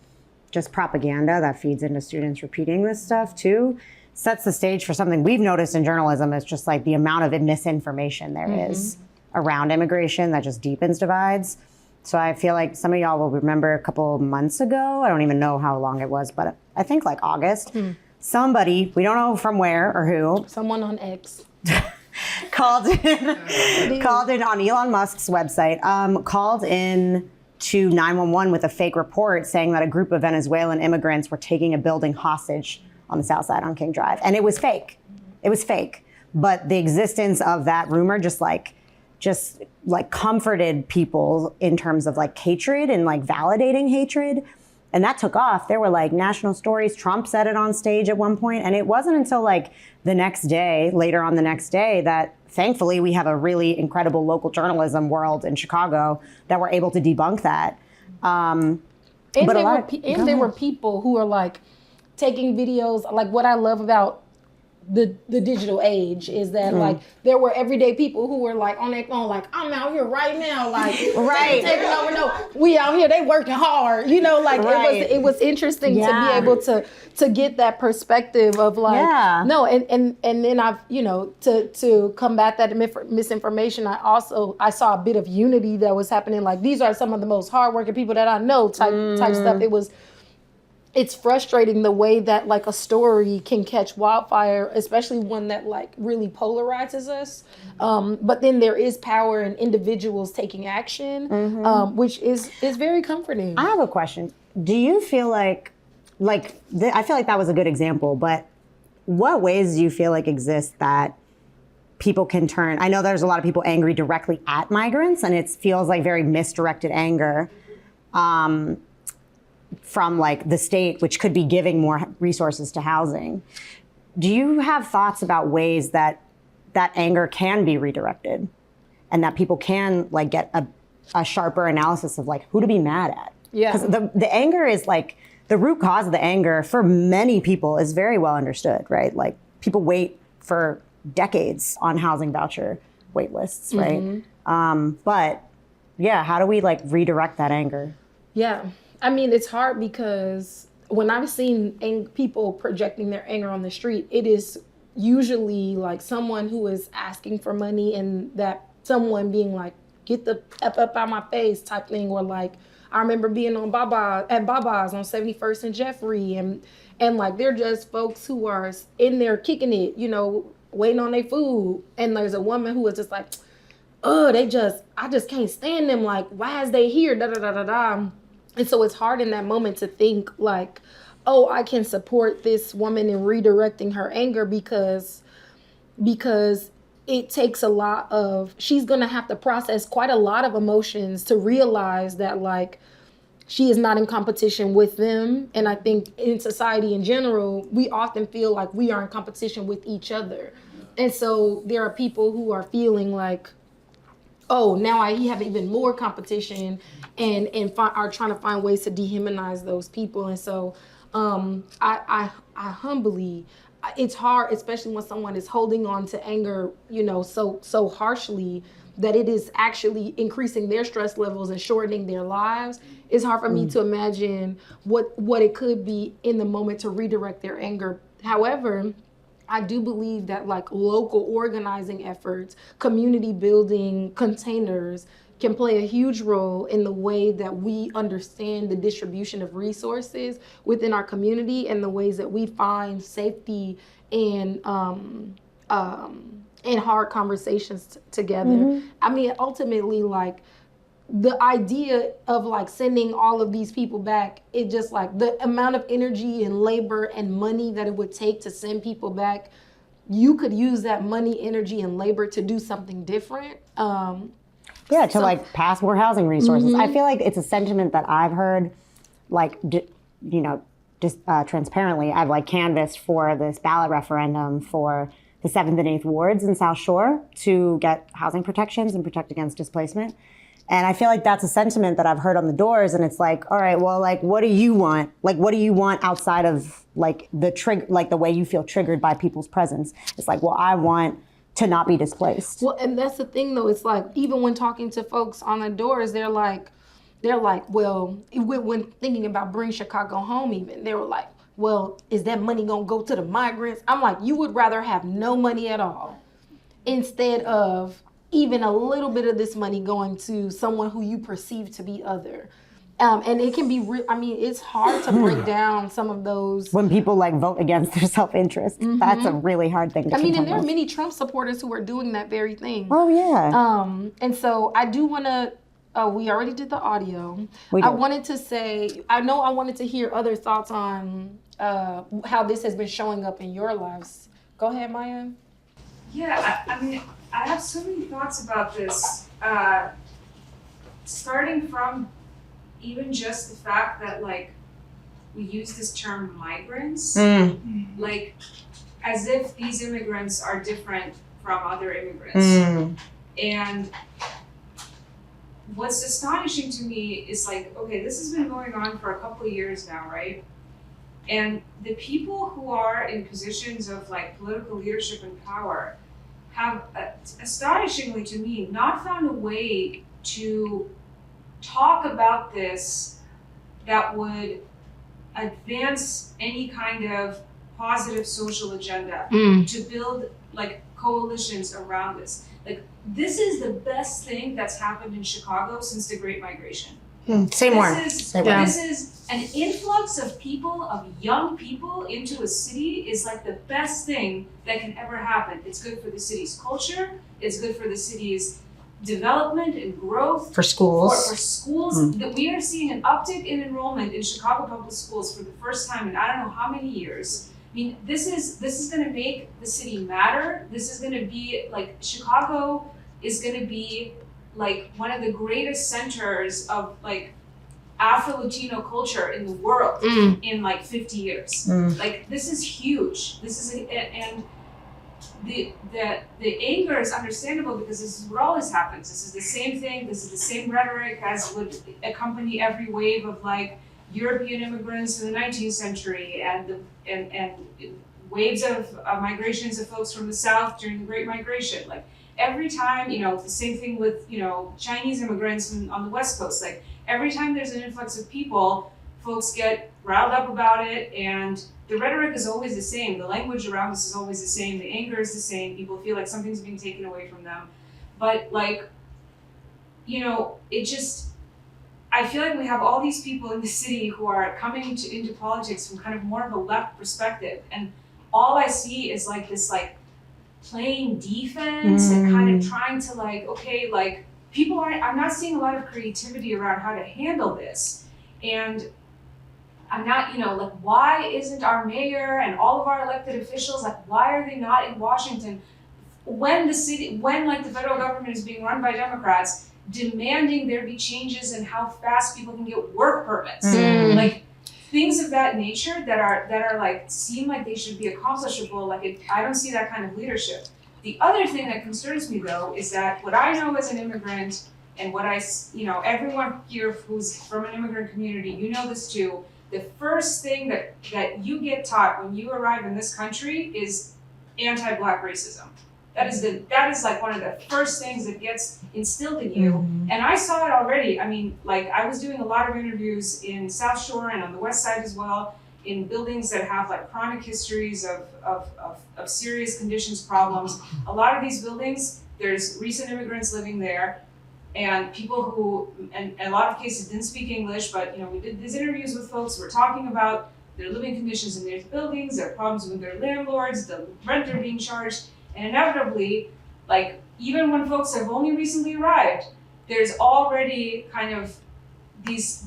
just propaganda that feeds into students repeating this stuff too sets the stage for something we've noticed in journalism. Is just like the amount of misinformation there is around immigration that just deepens divides. So I feel like some of y'all will remember a couple months ago, I don't even know how long it was, but I think like August, somebody, we don't know from where or who. Someone on X. called in on Elon Musk's website, called in to 911 with a fake report saying that a group of Venezuelan immigrants were taking a building hostage on the south side on King Drive. And it was fake. It was fake. But the existence of that rumor just comforted people in terms of like hatred and like validating hatred. And that took off. There were like national stories. Trump said it on stage at one point. And it wasn't until like later on the next day, that thankfully we have a really incredible local journalism world in Chicago that were able to debunk that. There were people who are like taking videos. Like, what I love about the digital age is that like there were everyday people who were like on their phone, like I'm out here right now, like Right. taking over. No, we out here, they working hard, you know, like Right. it was interesting to be able to get that perspective of like no, and then I've, you know, to combat that misinformation, I saw a bit of unity that was happening. Like these are some of the most hardworking people that I know type stuff. It's frustrating the way that like a story can catch wildfire, especially one that like really polarizes us. But then there is power in individuals taking action, which is very comforting. I have a question. Do you feel like I feel like that was a good example, but what ways do you feel like exist that people can turn? I know there's a lot of people angry directly at migrants, and it feels like very misdirected anger. From like the state, which could be giving more resources to housing. Do you have thoughts about ways that anger can be redirected and that people can like get a sharper analysis of like who to be mad at? Yeah. Because the anger is like, the root cause of the anger for many people is very well understood, right? Like people wait for decades on housing voucher wait lists, right? But yeah, how do we like redirect that anger? Yeah. I mean, it's hard because when I've seen people projecting their anger on the street, it is usually like someone who is asking for money and that someone being like, get the F up out my face type thing. Or like, I remember being at Baba's on 71st and Jeffrey and like, they're just folks who are in there kicking it, you know, waiting on their food. And there's a woman who was just like, oh, I just can't stand them. Like, why is they here? Da da da da da. And so it's hard in that moment to think like, oh, I can support this woman in redirecting her anger because it takes a lot of, she's going to have to process quite a lot of emotions to realize that like she is not in competition with them. And I think in society in general, we often feel like we are in competition with each other. And so there are people who are feeling like, oh, now I have even more competition and are trying to find ways to dehumanize those people. And so I humbly, it's hard, especially when someone is holding on to anger, you know, so harshly that it is actually increasing their stress levels and shortening their lives. It's hard for me to imagine what it could be in the moment to redirect their anger. However, I do believe that like local organizing efforts, community building containers can play a huge role in the way that we understand the distribution of resources within our community and the ways that we find safety and hard conversations together. I mean, ultimately, like the idea of like sending all of these people back, it just like the amount of energy and labor and money that it would take to send people back, you could use that money, energy, and labor to do something different. Like pass more housing resources. I feel like it's a sentiment that I've heard, like, transparently. I've like canvassed for this ballot referendum for the 7th and 8th wards in South Shore to get housing protections and protect against displacement. And I feel like that's a sentiment that I've heard on the doors. And it's like, all right, well, like, what do you want? Like, what do you want outside of like the way you feel triggered by people's presence? It's like, well, I want to not be displaced. Well, and that's the thing though. It's like, even when talking to folks on the doors, they're like, well, when thinking about Bring Chicago Home even, they were like, well, is that money gonna go to the migrants? I'm like, you would rather have no money at all instead of even a little bit of this money going to someone who you perceive to be other. And it can be, it's hard to break down some of those. When people like vote against their self-interest, that's a really hard thing to and there are many Trump supporters who are doing that very thing. Oh yeah. And so I do want to, we already did the audio. I wanted to say, I wanted to hear other thoughts on how this has been showing up in your lives. Go ahead, Maya. Yeah, I mean, I have so many thoughts about this. Starting from even just the fact that like we use this term migrants, like as if these immigrants are different from other immigrants. And what's astonishing to me is like, okay, this has been going on for a couple of years now, right? And the people who are in positions of like political leadership and power have, astonishingly to me, not found a way to talk about this that would advance any kind of positive social agenda to build like coalitions around this. Like, this is the best thing that's happened in Chicago since the Great Migration. Say more. This is an influx of people, of young people into a city is like the best thing that can ever happen. It's good for the city's culture. It's good for the city's development and growth. For schools. For schools. That we are seeing an uptick in enrollment in Chicago public schools for the first time in I don't know how many years. I mean, this is going to make the city matter. This is going to be like, Chicago is going to be like one of the greatest centers of like Afro-Latino culture in the world in like 50 years. Like, this is huge. This is and the anger is understandable because this is what always happens. This is the same thing. This is the same rhetoric as would accompany every wave of like European immigrants in the 19th century and waves of migrations of folks from the South during the Great Migration. Like, every time, the same thing with, Chinese immigrants on the West Coast. Like, every time there's an influx of people, folks get riled up about it, and the rhetoric is always the same. The language around this is always the same. The anger is the same. People feel like something's being taken away from them. But like, it just, I feel like we have all these people in the city who are coming into politics from kind of more of a left perspective. And all I see is like this like playing defense and kind of trying to like, okay, like I'm not seeing a lot of creativity around how to handle this. And I'm not, like, why isn't our mayor and all of our elected officials, like, why are they not in Washington when like the federal government is being run by Democrats, demanding there be changes in how fast people can get work permits? Like, things of that nature that are like, seem like they should be accomplishable. Like, I don't see that kind of leadership. The other thing that concerns me, though, is that what I know as an immigrant, and what everyone here who's from an immigrant community, you know this too, the first thing that you get taught when you arrive in this country is anti-Black racism. That is like one of the first things that gets instilled in you. And I saw it already. I mean, like, I was doing a lot of interviews in South Shore and on the West Side as well, in buildings that have like chronic histories of serious conditions problems. A lot of these buildings, there's recent immigrants living there, and people who, and in a lot of cases, didn't speak English, but we did these interviews with folks who were talking about their living conditions in their buildings, their problems with their landlords, the rent they're being charged, and inevitably, like, even when folks have only recently arrived, there's already kind of these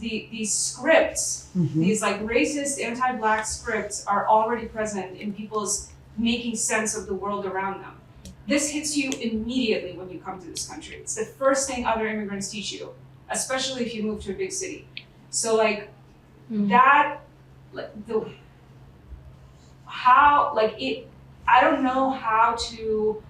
scripts, these like racist, anti-Black scripts are already present in people's making sense of the world around them. This hits you immediately when you come to this country. It's the first thing other immigrants teach you, especially if you move to a big city. So like that, like I don't know how to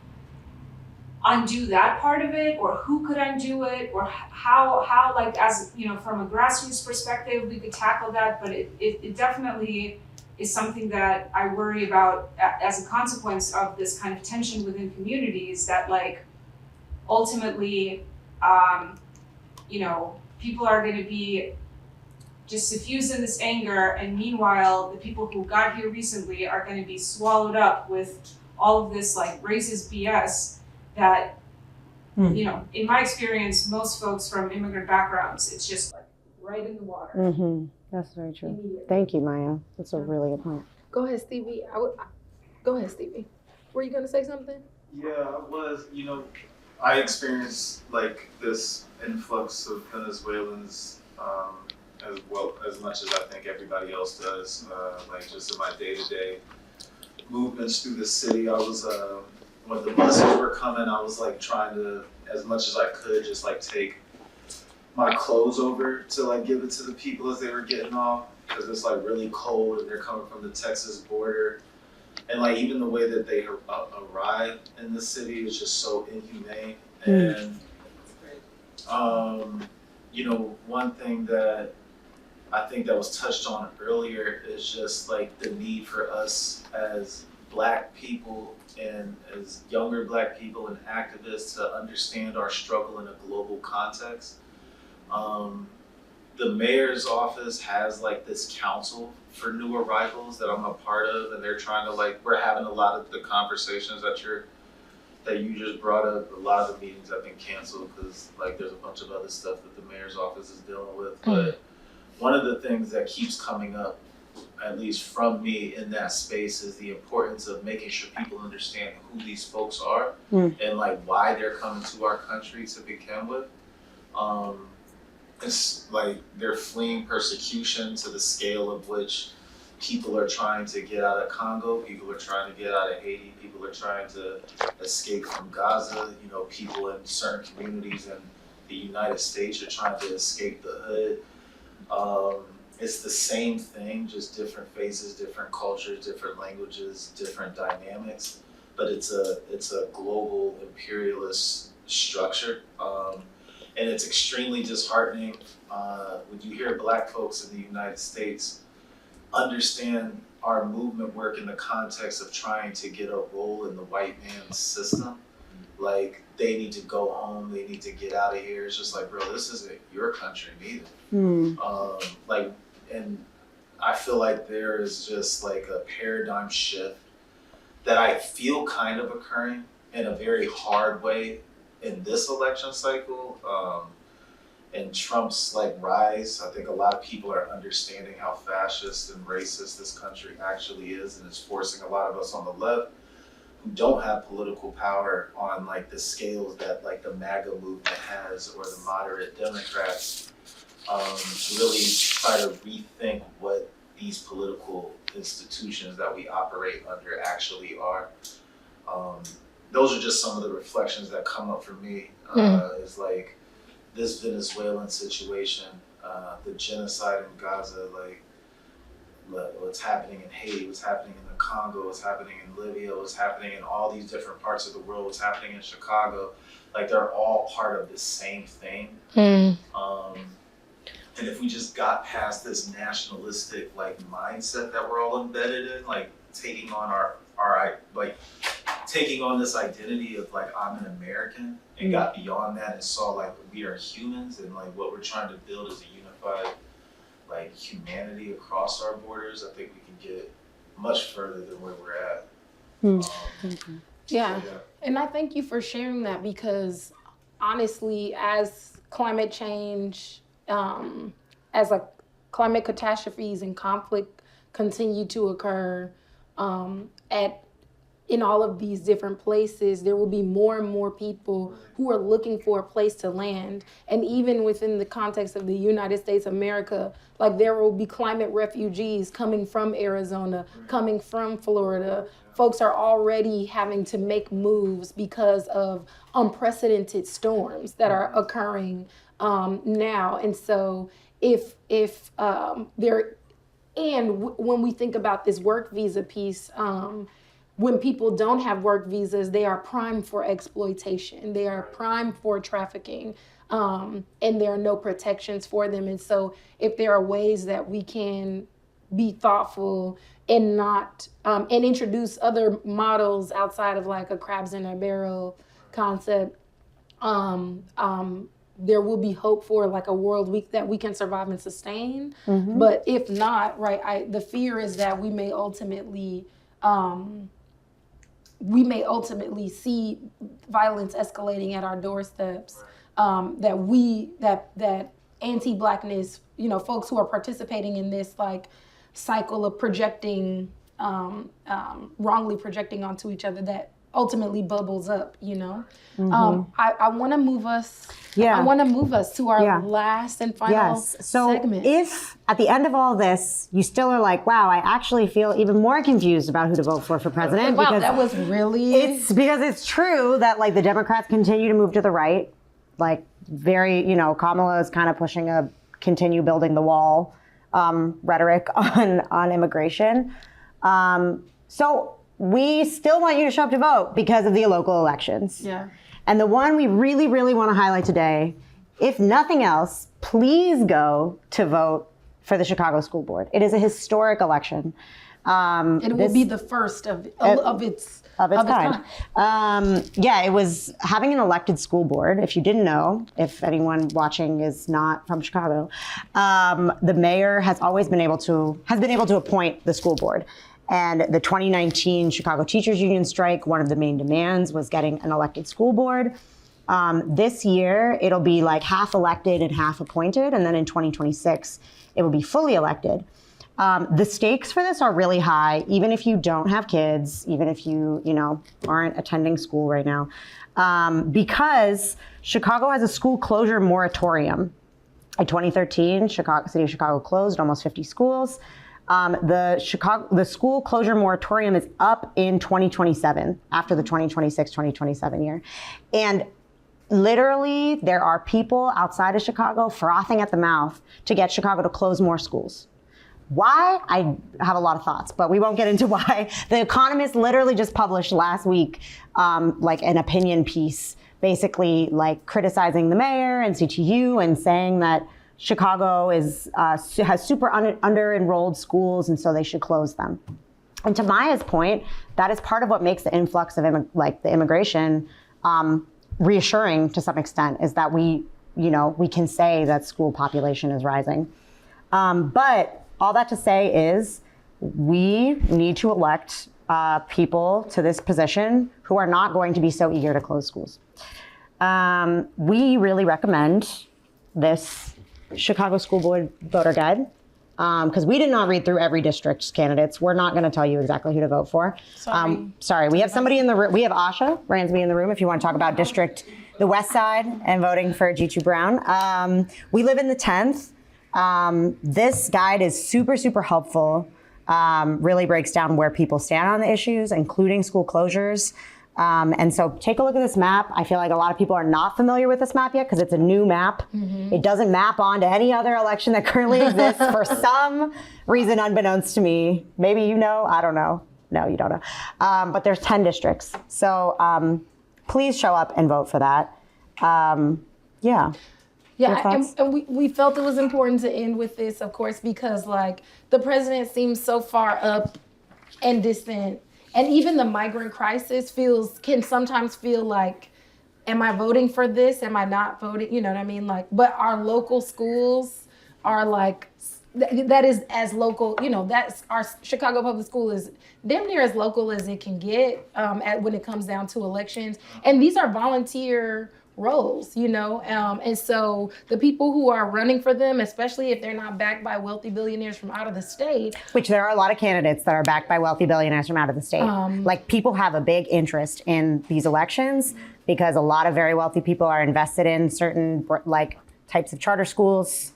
undo that part of it, or who could undo it, or how like, as from a grassroots perspective, we could tackle that. But it definitely is something that I worry about as a consequence of this kind of tension within communities, that like ultimately, people are going to be just suffused in this anger, and meanwhile, the people who got here recently are going to be swallowed up with all of this like racist BS that, in my experience, most folks from immigrant backgrounds, it's just like right in the water. That's very true. Thank you, Maya. That's a really good point. Go ahead, Stevie. Go ahead, Stevie. Were you going to say something? Yeah, I was. I experienced like this influx of Venezuelans as much as I think everybody else does. Like, just in my day-to-day movements through the city, I was when the buses were coming, I was like trying to, as much as I could, just like take my clothes over to like give it to the people as they were getting off, because it's like really cold and they're coming from the Texas border. And like, even the way that they arrive in the city is just so inhumane. And one thing that I think that was touched on earlier is just like the need for us as Black people and as younger Black people and activists to understand our struggle in a global context. The mayor's office has like this council for new arrivals that I'm a part of, and they're trying to like, we're having a lot of the conversations that you just brought up. A lot of the meetings have been canceled because like there's a bunch of other stuff that the mayor's office is dealing with. But one of the things that keeps coming up, at least from me in that space, is the importance of making sure people understand who these folks are and like why they're coming to our country to begin with. It's like they're fleeing persecution to the scale of which people are trying to get out of Congo, people are trying to get out of Haiti, people are trying to escape from Gaza, you know, people in certain communities in the United States are trying to escape the hood. It's the same thing, just different faces, different cultures, different languages, different dynamics, but it's a global imperialist structure. And it's extremely disheartening when you hear Black folks in the United States understand our movement work in the context of trying to get a role in the white man's system. Like, they need to go home, they need to get out of here. It's just like, bro, this isn't your country neither. And I feel like there is just like a paradigm shift that I feel kind of occurring in a very hard way in this election cycle. And Trump's like rise, I think a lot of people are understanding how fascist and racist this country actually is, and it's forcing a lot of us on the left who don't have political power on like the scales that like the MAGA movement has or the moderate Democrats, really try to rethink what these political institutions that we operate under actually are. Those are just some of the reflections that come up for me. Is like this Venezuelan situation, the genocide in Gaza, like what's happening in Haiti, what's happening in the Congo, what's happening in Libya, what's happening in all these different parts of the world, what's happening in Chicago. Like they're all part of the same thing. And if we just got past this nationalistic like mindset that we're all embedded in, like taking on taking on this identity of like I'm an American and got beyond that and saw like we are humans and like what we're trying to build is a unified like humanity across our borders, I think we can get much further than where we're at. Yeah, and I thank you for sharing that because honestly, as climate change, as a climate catastrophes and conflict continue to occur in all of these different places, there will be more and more people who are looking for a place to land. And even within the context of the United States of America, like there will be climate refugees coming from Arizona, coming from Florida. Folks are already having to make moves because of unprecedented storms that are occurring now. And so when we think about this work visa piece, when people don't have work visas, they are primed for exploitation. They are primed for trafficking, and there are no protections for them. And so if there are ways that we can be thoughtful and not, and introduce other models outside of like a crabs in a barrel concept, there will be hope for like a world that we can survive and sustain. But if not, right, the fear is that we may ultimately see violence escalating at our doorsteps, that anti-Blackness, you know, folks who are participating in this like cycle of projecting, wrongly projecting onto each other, that ultimately bubbles up, you know. I want to move us. I want to move us to our last and final segment. If at the end of all this, you still are like, wow, I actually feel even more confused about who to vote for president. Wow, because that was really... It's because it's true that like the Democrats continue to move to the right, like very, you know, Kamala is kind of pushing a continue building the wall rhetoric on immigration. So we still want you to show up to vote because of the local elections. Yeah. And the one we really, really want to highlight today, if nothing else, please go to vote for the Chicago School Board. It is a historic election. It will be the first of its kind. Yeah, it was having an elected school board. If you didn't know, if anyone watching is not from Chicago, the mayor has been able to appoint the school board. And the 2019 Chicago Teachers Union strike, one of the main demands was getting an elected school board. This year, it'll be like half elected and half appointed. And then in 2026, it will be fully elected. The stakes for this are really high, even if you don't have kids, even if you aren't attending school right now, because Chicago has a school closure moratorium. In 2013, City of Chicago closed almost 50 schools. The school closure moratorium is up in 2027, after the 2026-2027 year. And literally, there are people outside of Chicago frothing at the mouth to get Chicago to close more schools. Why? I have a lot of thoughts, but we won't get into why. The Economist literally just published last week like an opinion piece, basically like criticizing the mayor and CTU and saying that Chicago has super under-enrolled schools, and so they should close them. And to Maya's point, that is part of what makes the influx of the immigration reassuring to some extent, is that we can say that school population is rising. But all that to say is we need to elect people to this position who are not going to be so eager to close schools. We really recommend this Chicago School Board voter guide because we did not read through every district's candidates. We're not going to tell you exactly who to vote for. Sorry. We have somebody in the room. We have Asha Ransby in the room if you want to talk about the West Side and voting for G2 Brown. We live in the 10th. This guide is super, super helpful. Really breaks down where people stand on the issues, including school closures. And so take a look at this map. I feel like a lot of people are not familiar with this map yet because it's a new map. Mm-hmm. It doesn't map onto any other election that currently exists for some reason unbeknownst to me. Maybe you know, I don't know. No, you don't know. But there's 10 districts. So please show up and vote for that. Yeah, and we felt it was important to end with this, of course, because like the president seems so far up and distant. And even the migrant crisis can sometimes feel like, am I voting for this? Am I not voting? You know what I mean? Like, but our local schools are like, that is as local, that's our Chicago Public School is damn near as local as it can get when it comes down to elections. And these are volunteer roles, and so the people who are running for them, especially if they're not backed by wealthy billionaires from out of the state. Which there are a lot of candidates that are backed by wealthy billionaires from out of the state. Like people have a big interest in these elections because a lot of very wealthy people are invested in certain types of charter schools.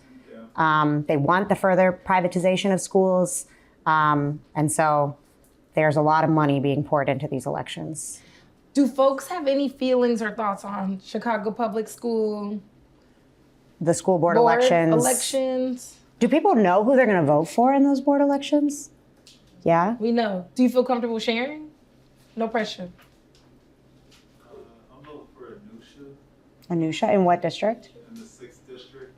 They want the further privatization of schools. And so there's a lot of money being poured into these elections. Do folks have any feelings or thoughts on Chicago Public School? The school board elections? Do people know who they're going to vote for in those board elections? Yeah? We know. Do you feel comfortable sharing? No pressure. I'm voting for Anusha. Anusha, in what district? In the 6th district.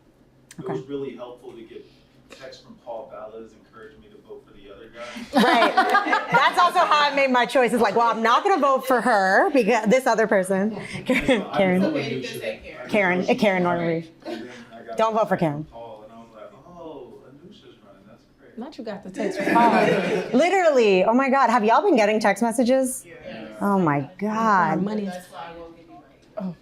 Okay. It was really helpful to get texts from Paul Ballas encouraging me to vote for the other guy. Right. That's also how I made my choice. It's like, well, I'm not going to vote for her because this other person, Karen Norton Reeve. Don't vote for Karen. Paul, and I was like, oh, Anusha's running. That's great. Not you got the text from Paul. Literally. Oh my God. Have y'all been getting text messages? Yeah. Oh my God. Money. Oh.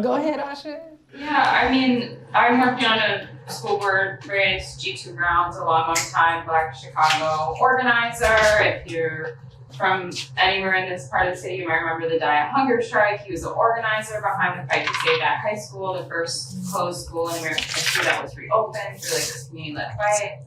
Go ahead, Asha. Yeah, I mean, I'm working on a school board race, G2 Brown's a long time Black Chicago organizer. If you're from anywhere in this part of the city, you might remember the Diet Hunger Strike. He was the organizer behind the fight to save that high school, the first closed school in American history that was reopened through this community-led fight.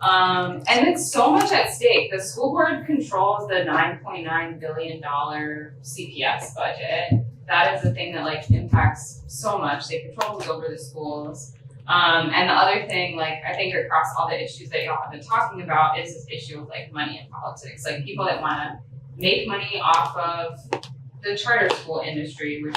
And it's so much at stake. The school board controls the $9.9 billion CPS budget. That is the thing that impacts so much. They control who's over the schools. And the other thing, I think across all the issues that y'all have been talking about is this issue of money in politics. People that want to make money off of the charter school industry, which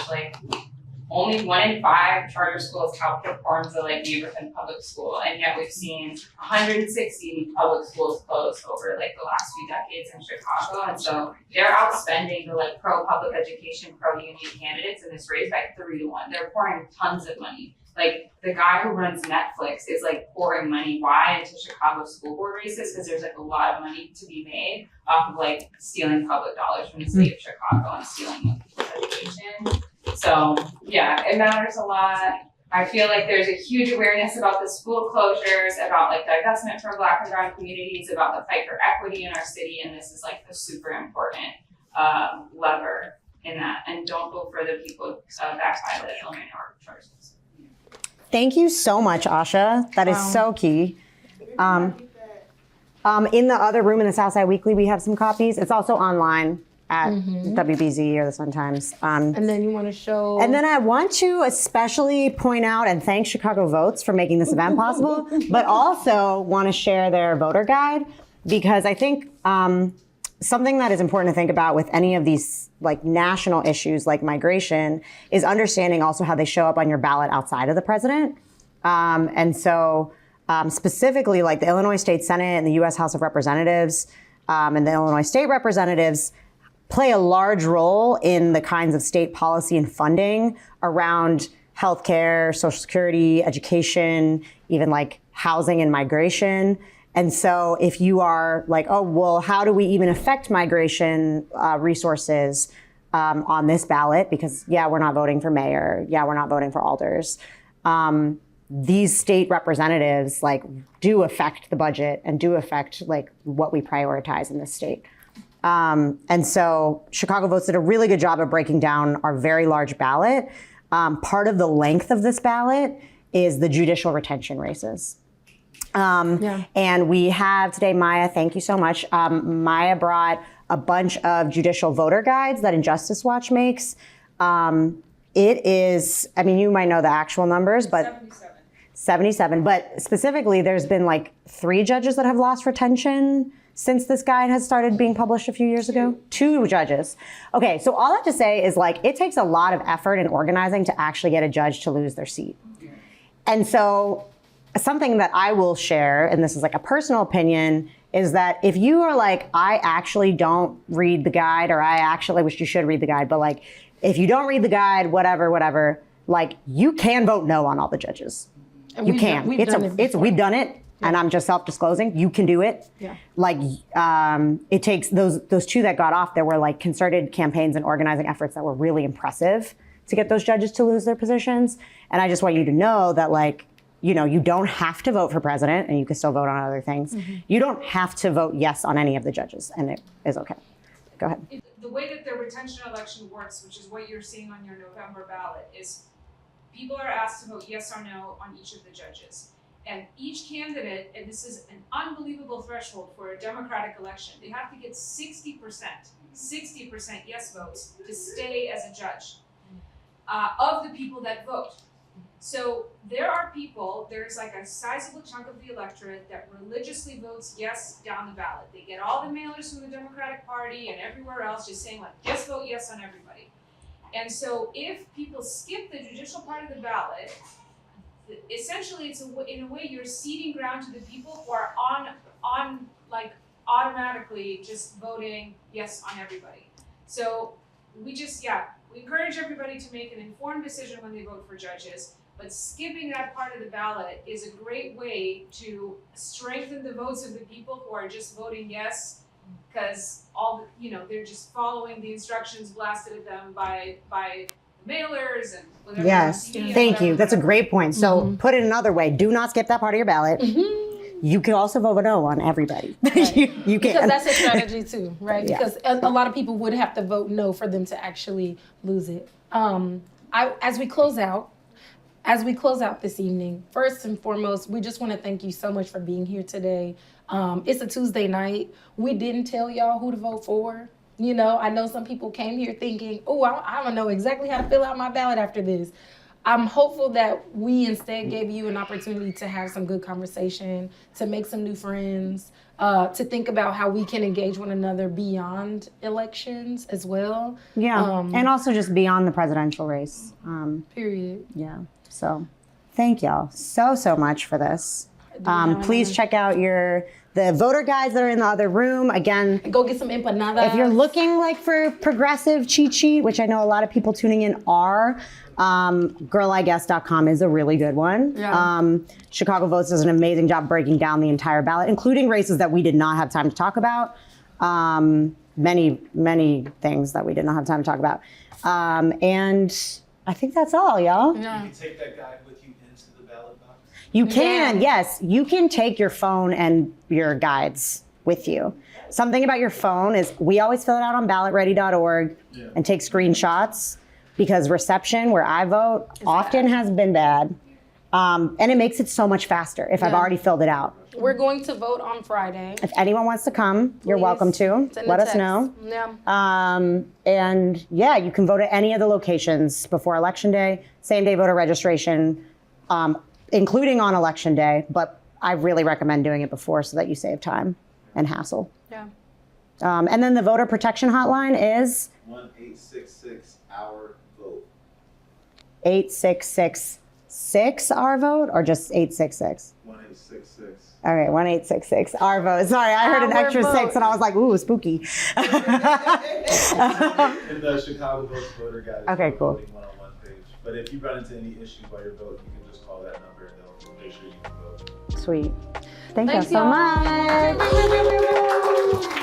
only 1 in 5 charter schools outperforms the like neighborhood public school, and yet we've seen 160 public schools close over like the last few decades in Chicago, and so they're outspending the like pro-public education, pro-union candidates in this race by 3-1. They're pouring tons of money. Like the guy who runs Netflix is like pouring money. Why? Into Chicago school board races, because there's like a lot of money to be made off of like stealing public dollars from the state of Chicago and stealing people's education. So yeah, it matters a lot. I feel like there's a huge awareness about the school closures, about like divestment from Black and brown communities, about the fight for equity in our city, and this is like a super important lever in that. And don't vote for the people backed by the Illinois charter schools. Thank you so much, Asha. That is so key. In the other room in the Southside Weekly, we have some copies. It's also online at WBZ or the Sun-Times. And then you want to show... And then I want to especially point out and thank Chicago Votes for making this event possible, but also want to share their voter guide, because I think something that is important to think about with any of these like national issues like migration is understanding also how they show up on your ballot outside of the president. And so specifically like the Illinois State Senate and the U.S. House of Representatives and the Illinois State Representatives play a large role in the kinds of state policy and funding around healthcare, Social Security, education, even like housing and migration. And so if you are like, oh, well, how do we even affect migration resources on this ballot? Because, yeah, we're not voting for mayor. Yeah, we're not voting for alders. These state representatives like do affect the budget and do affect like what we prioritize in this state. And so Chicago Votes did a really good job of breaking down our very large ballot. Part of the length of this ballot is the judicial retention races. And we have today, Maya, thank you so much. Maya brought a bunch of judicial voter guides that Injustice Watch makes. It is, I mean, you might know the actual numbers, but 77. But specifically, there's been like 3 judges that have lost retention since this guide has started being published a few years ago. 2 judges. Okay, so all I have to say is like, it takes a lot of effort and organizing to actually get a judge to lose their seat. And so something that I will share, and this is like a personal opinion, is that if you are like, I actually don't read the guide, or I actually wish you should read the guide, but like, if you don't read the guide, whatever, like you can vote no on all the judges. And you can. We've done it. Yeah. And I'm just self-disclosing. You can do it. Yeah. Like it takes those 2 that got off. There were like concerted campaigns and organizing efforts that were really impressive to get those judges to lose their positions. And I just want you to know that like, you know, you don't have to vote for president, and you can still vote on other things. You don't have to vote yes on any of the judges, and it is okay. Go ahead. The way that the retention election works, which is what you're seeing on your November ballot, is people are asked to vote yes or no on each of the judges. And each candidate, and this is an unbelievable threshold for a Democratic election, they have to get 60% yes votes to stay as a judge of the people that vote. So there are people, there's like a sizable chunk of the electorate that religiously votes yes down the ballot. They get all the mailers from the Democratic Party and everywhere else just saying like, just vote yes on everybody. And so if people skip the judicial part of the ballot, essentially it's in a way you're ceding ground to the people who are on like automatically just voting yes on everybody. So we encourage everybody to make an informed decision when they vote for judges. But skipping that part of the ballot is a great way to strengthen the votes of the people who are just voting yes, because they're just following the instructions blasted at them by mailers and whatever. Yes, thank you. That's a great point. So put it another way: do not skip that part of your ballot. You can also vote no on everybody. Right. you can. Because that's a strategy too, right? Yeah. Because a lot of people would have to vote no for them to actually lose it. As we close out this evening, first and foremost, we just want to thank you so much for being here today. It's a Tuesday night. We didn't tell y'all who to vote for. You know, I know some people came here thinking, oh, I don't know exactly how to fill out my ballot after this. I'm hopeful that we instead gave you an opportunity to have some good conversation, to make some new friends, to think about how we can engage one another beyond elections as well. Yeah, and also just beyond the presidential race. Period. Yeah, so thank y'all so much for this. Please check out the voter guides that are in the other room. Again, go get some empanadas. If you're looking like for progressive cheat sheet, which I know a lot of people tuning in are, girliguess.com is a really good one. Yeah. Chicago Votes does an amazing job breaking down the entire ballot, including races that we did not have time to talk about. Many things that we did not have time to talk about. And I think that's all, y'all. Yeah. You can take that guide with you into the ballot box. You can, yes. You can take your phone and your guides with you. Something about your phone is we always fill it out on ballotready.org and take screenshots because reception where I vote often has been bad. And it makes it so much faster if I've already filled it out. We're going to vote on Friday. If anyone wants to come, you're welcome to. Let us know. Yeah. And yeah, you can vote at any of the locations before Election Day, same day voter registration, including on Election Day, but I really recommend doing it before so that you save time and hassle. Yeah. And then the voter protection hotline is 1-866-OUR-VOTE. 8666 our vote or just 866? 1-866. All right, 1-866 our vote. Sorry, I heard an extra six and I was like, ooh, spooky. In the Chicago Votes voter guide. Okay, cool. Voting one-on-one page. But if you run into any issues while you're voting, you can just call that number and they'll make sure you can vote. Sweet. Thank you Thanks, so y'all. much.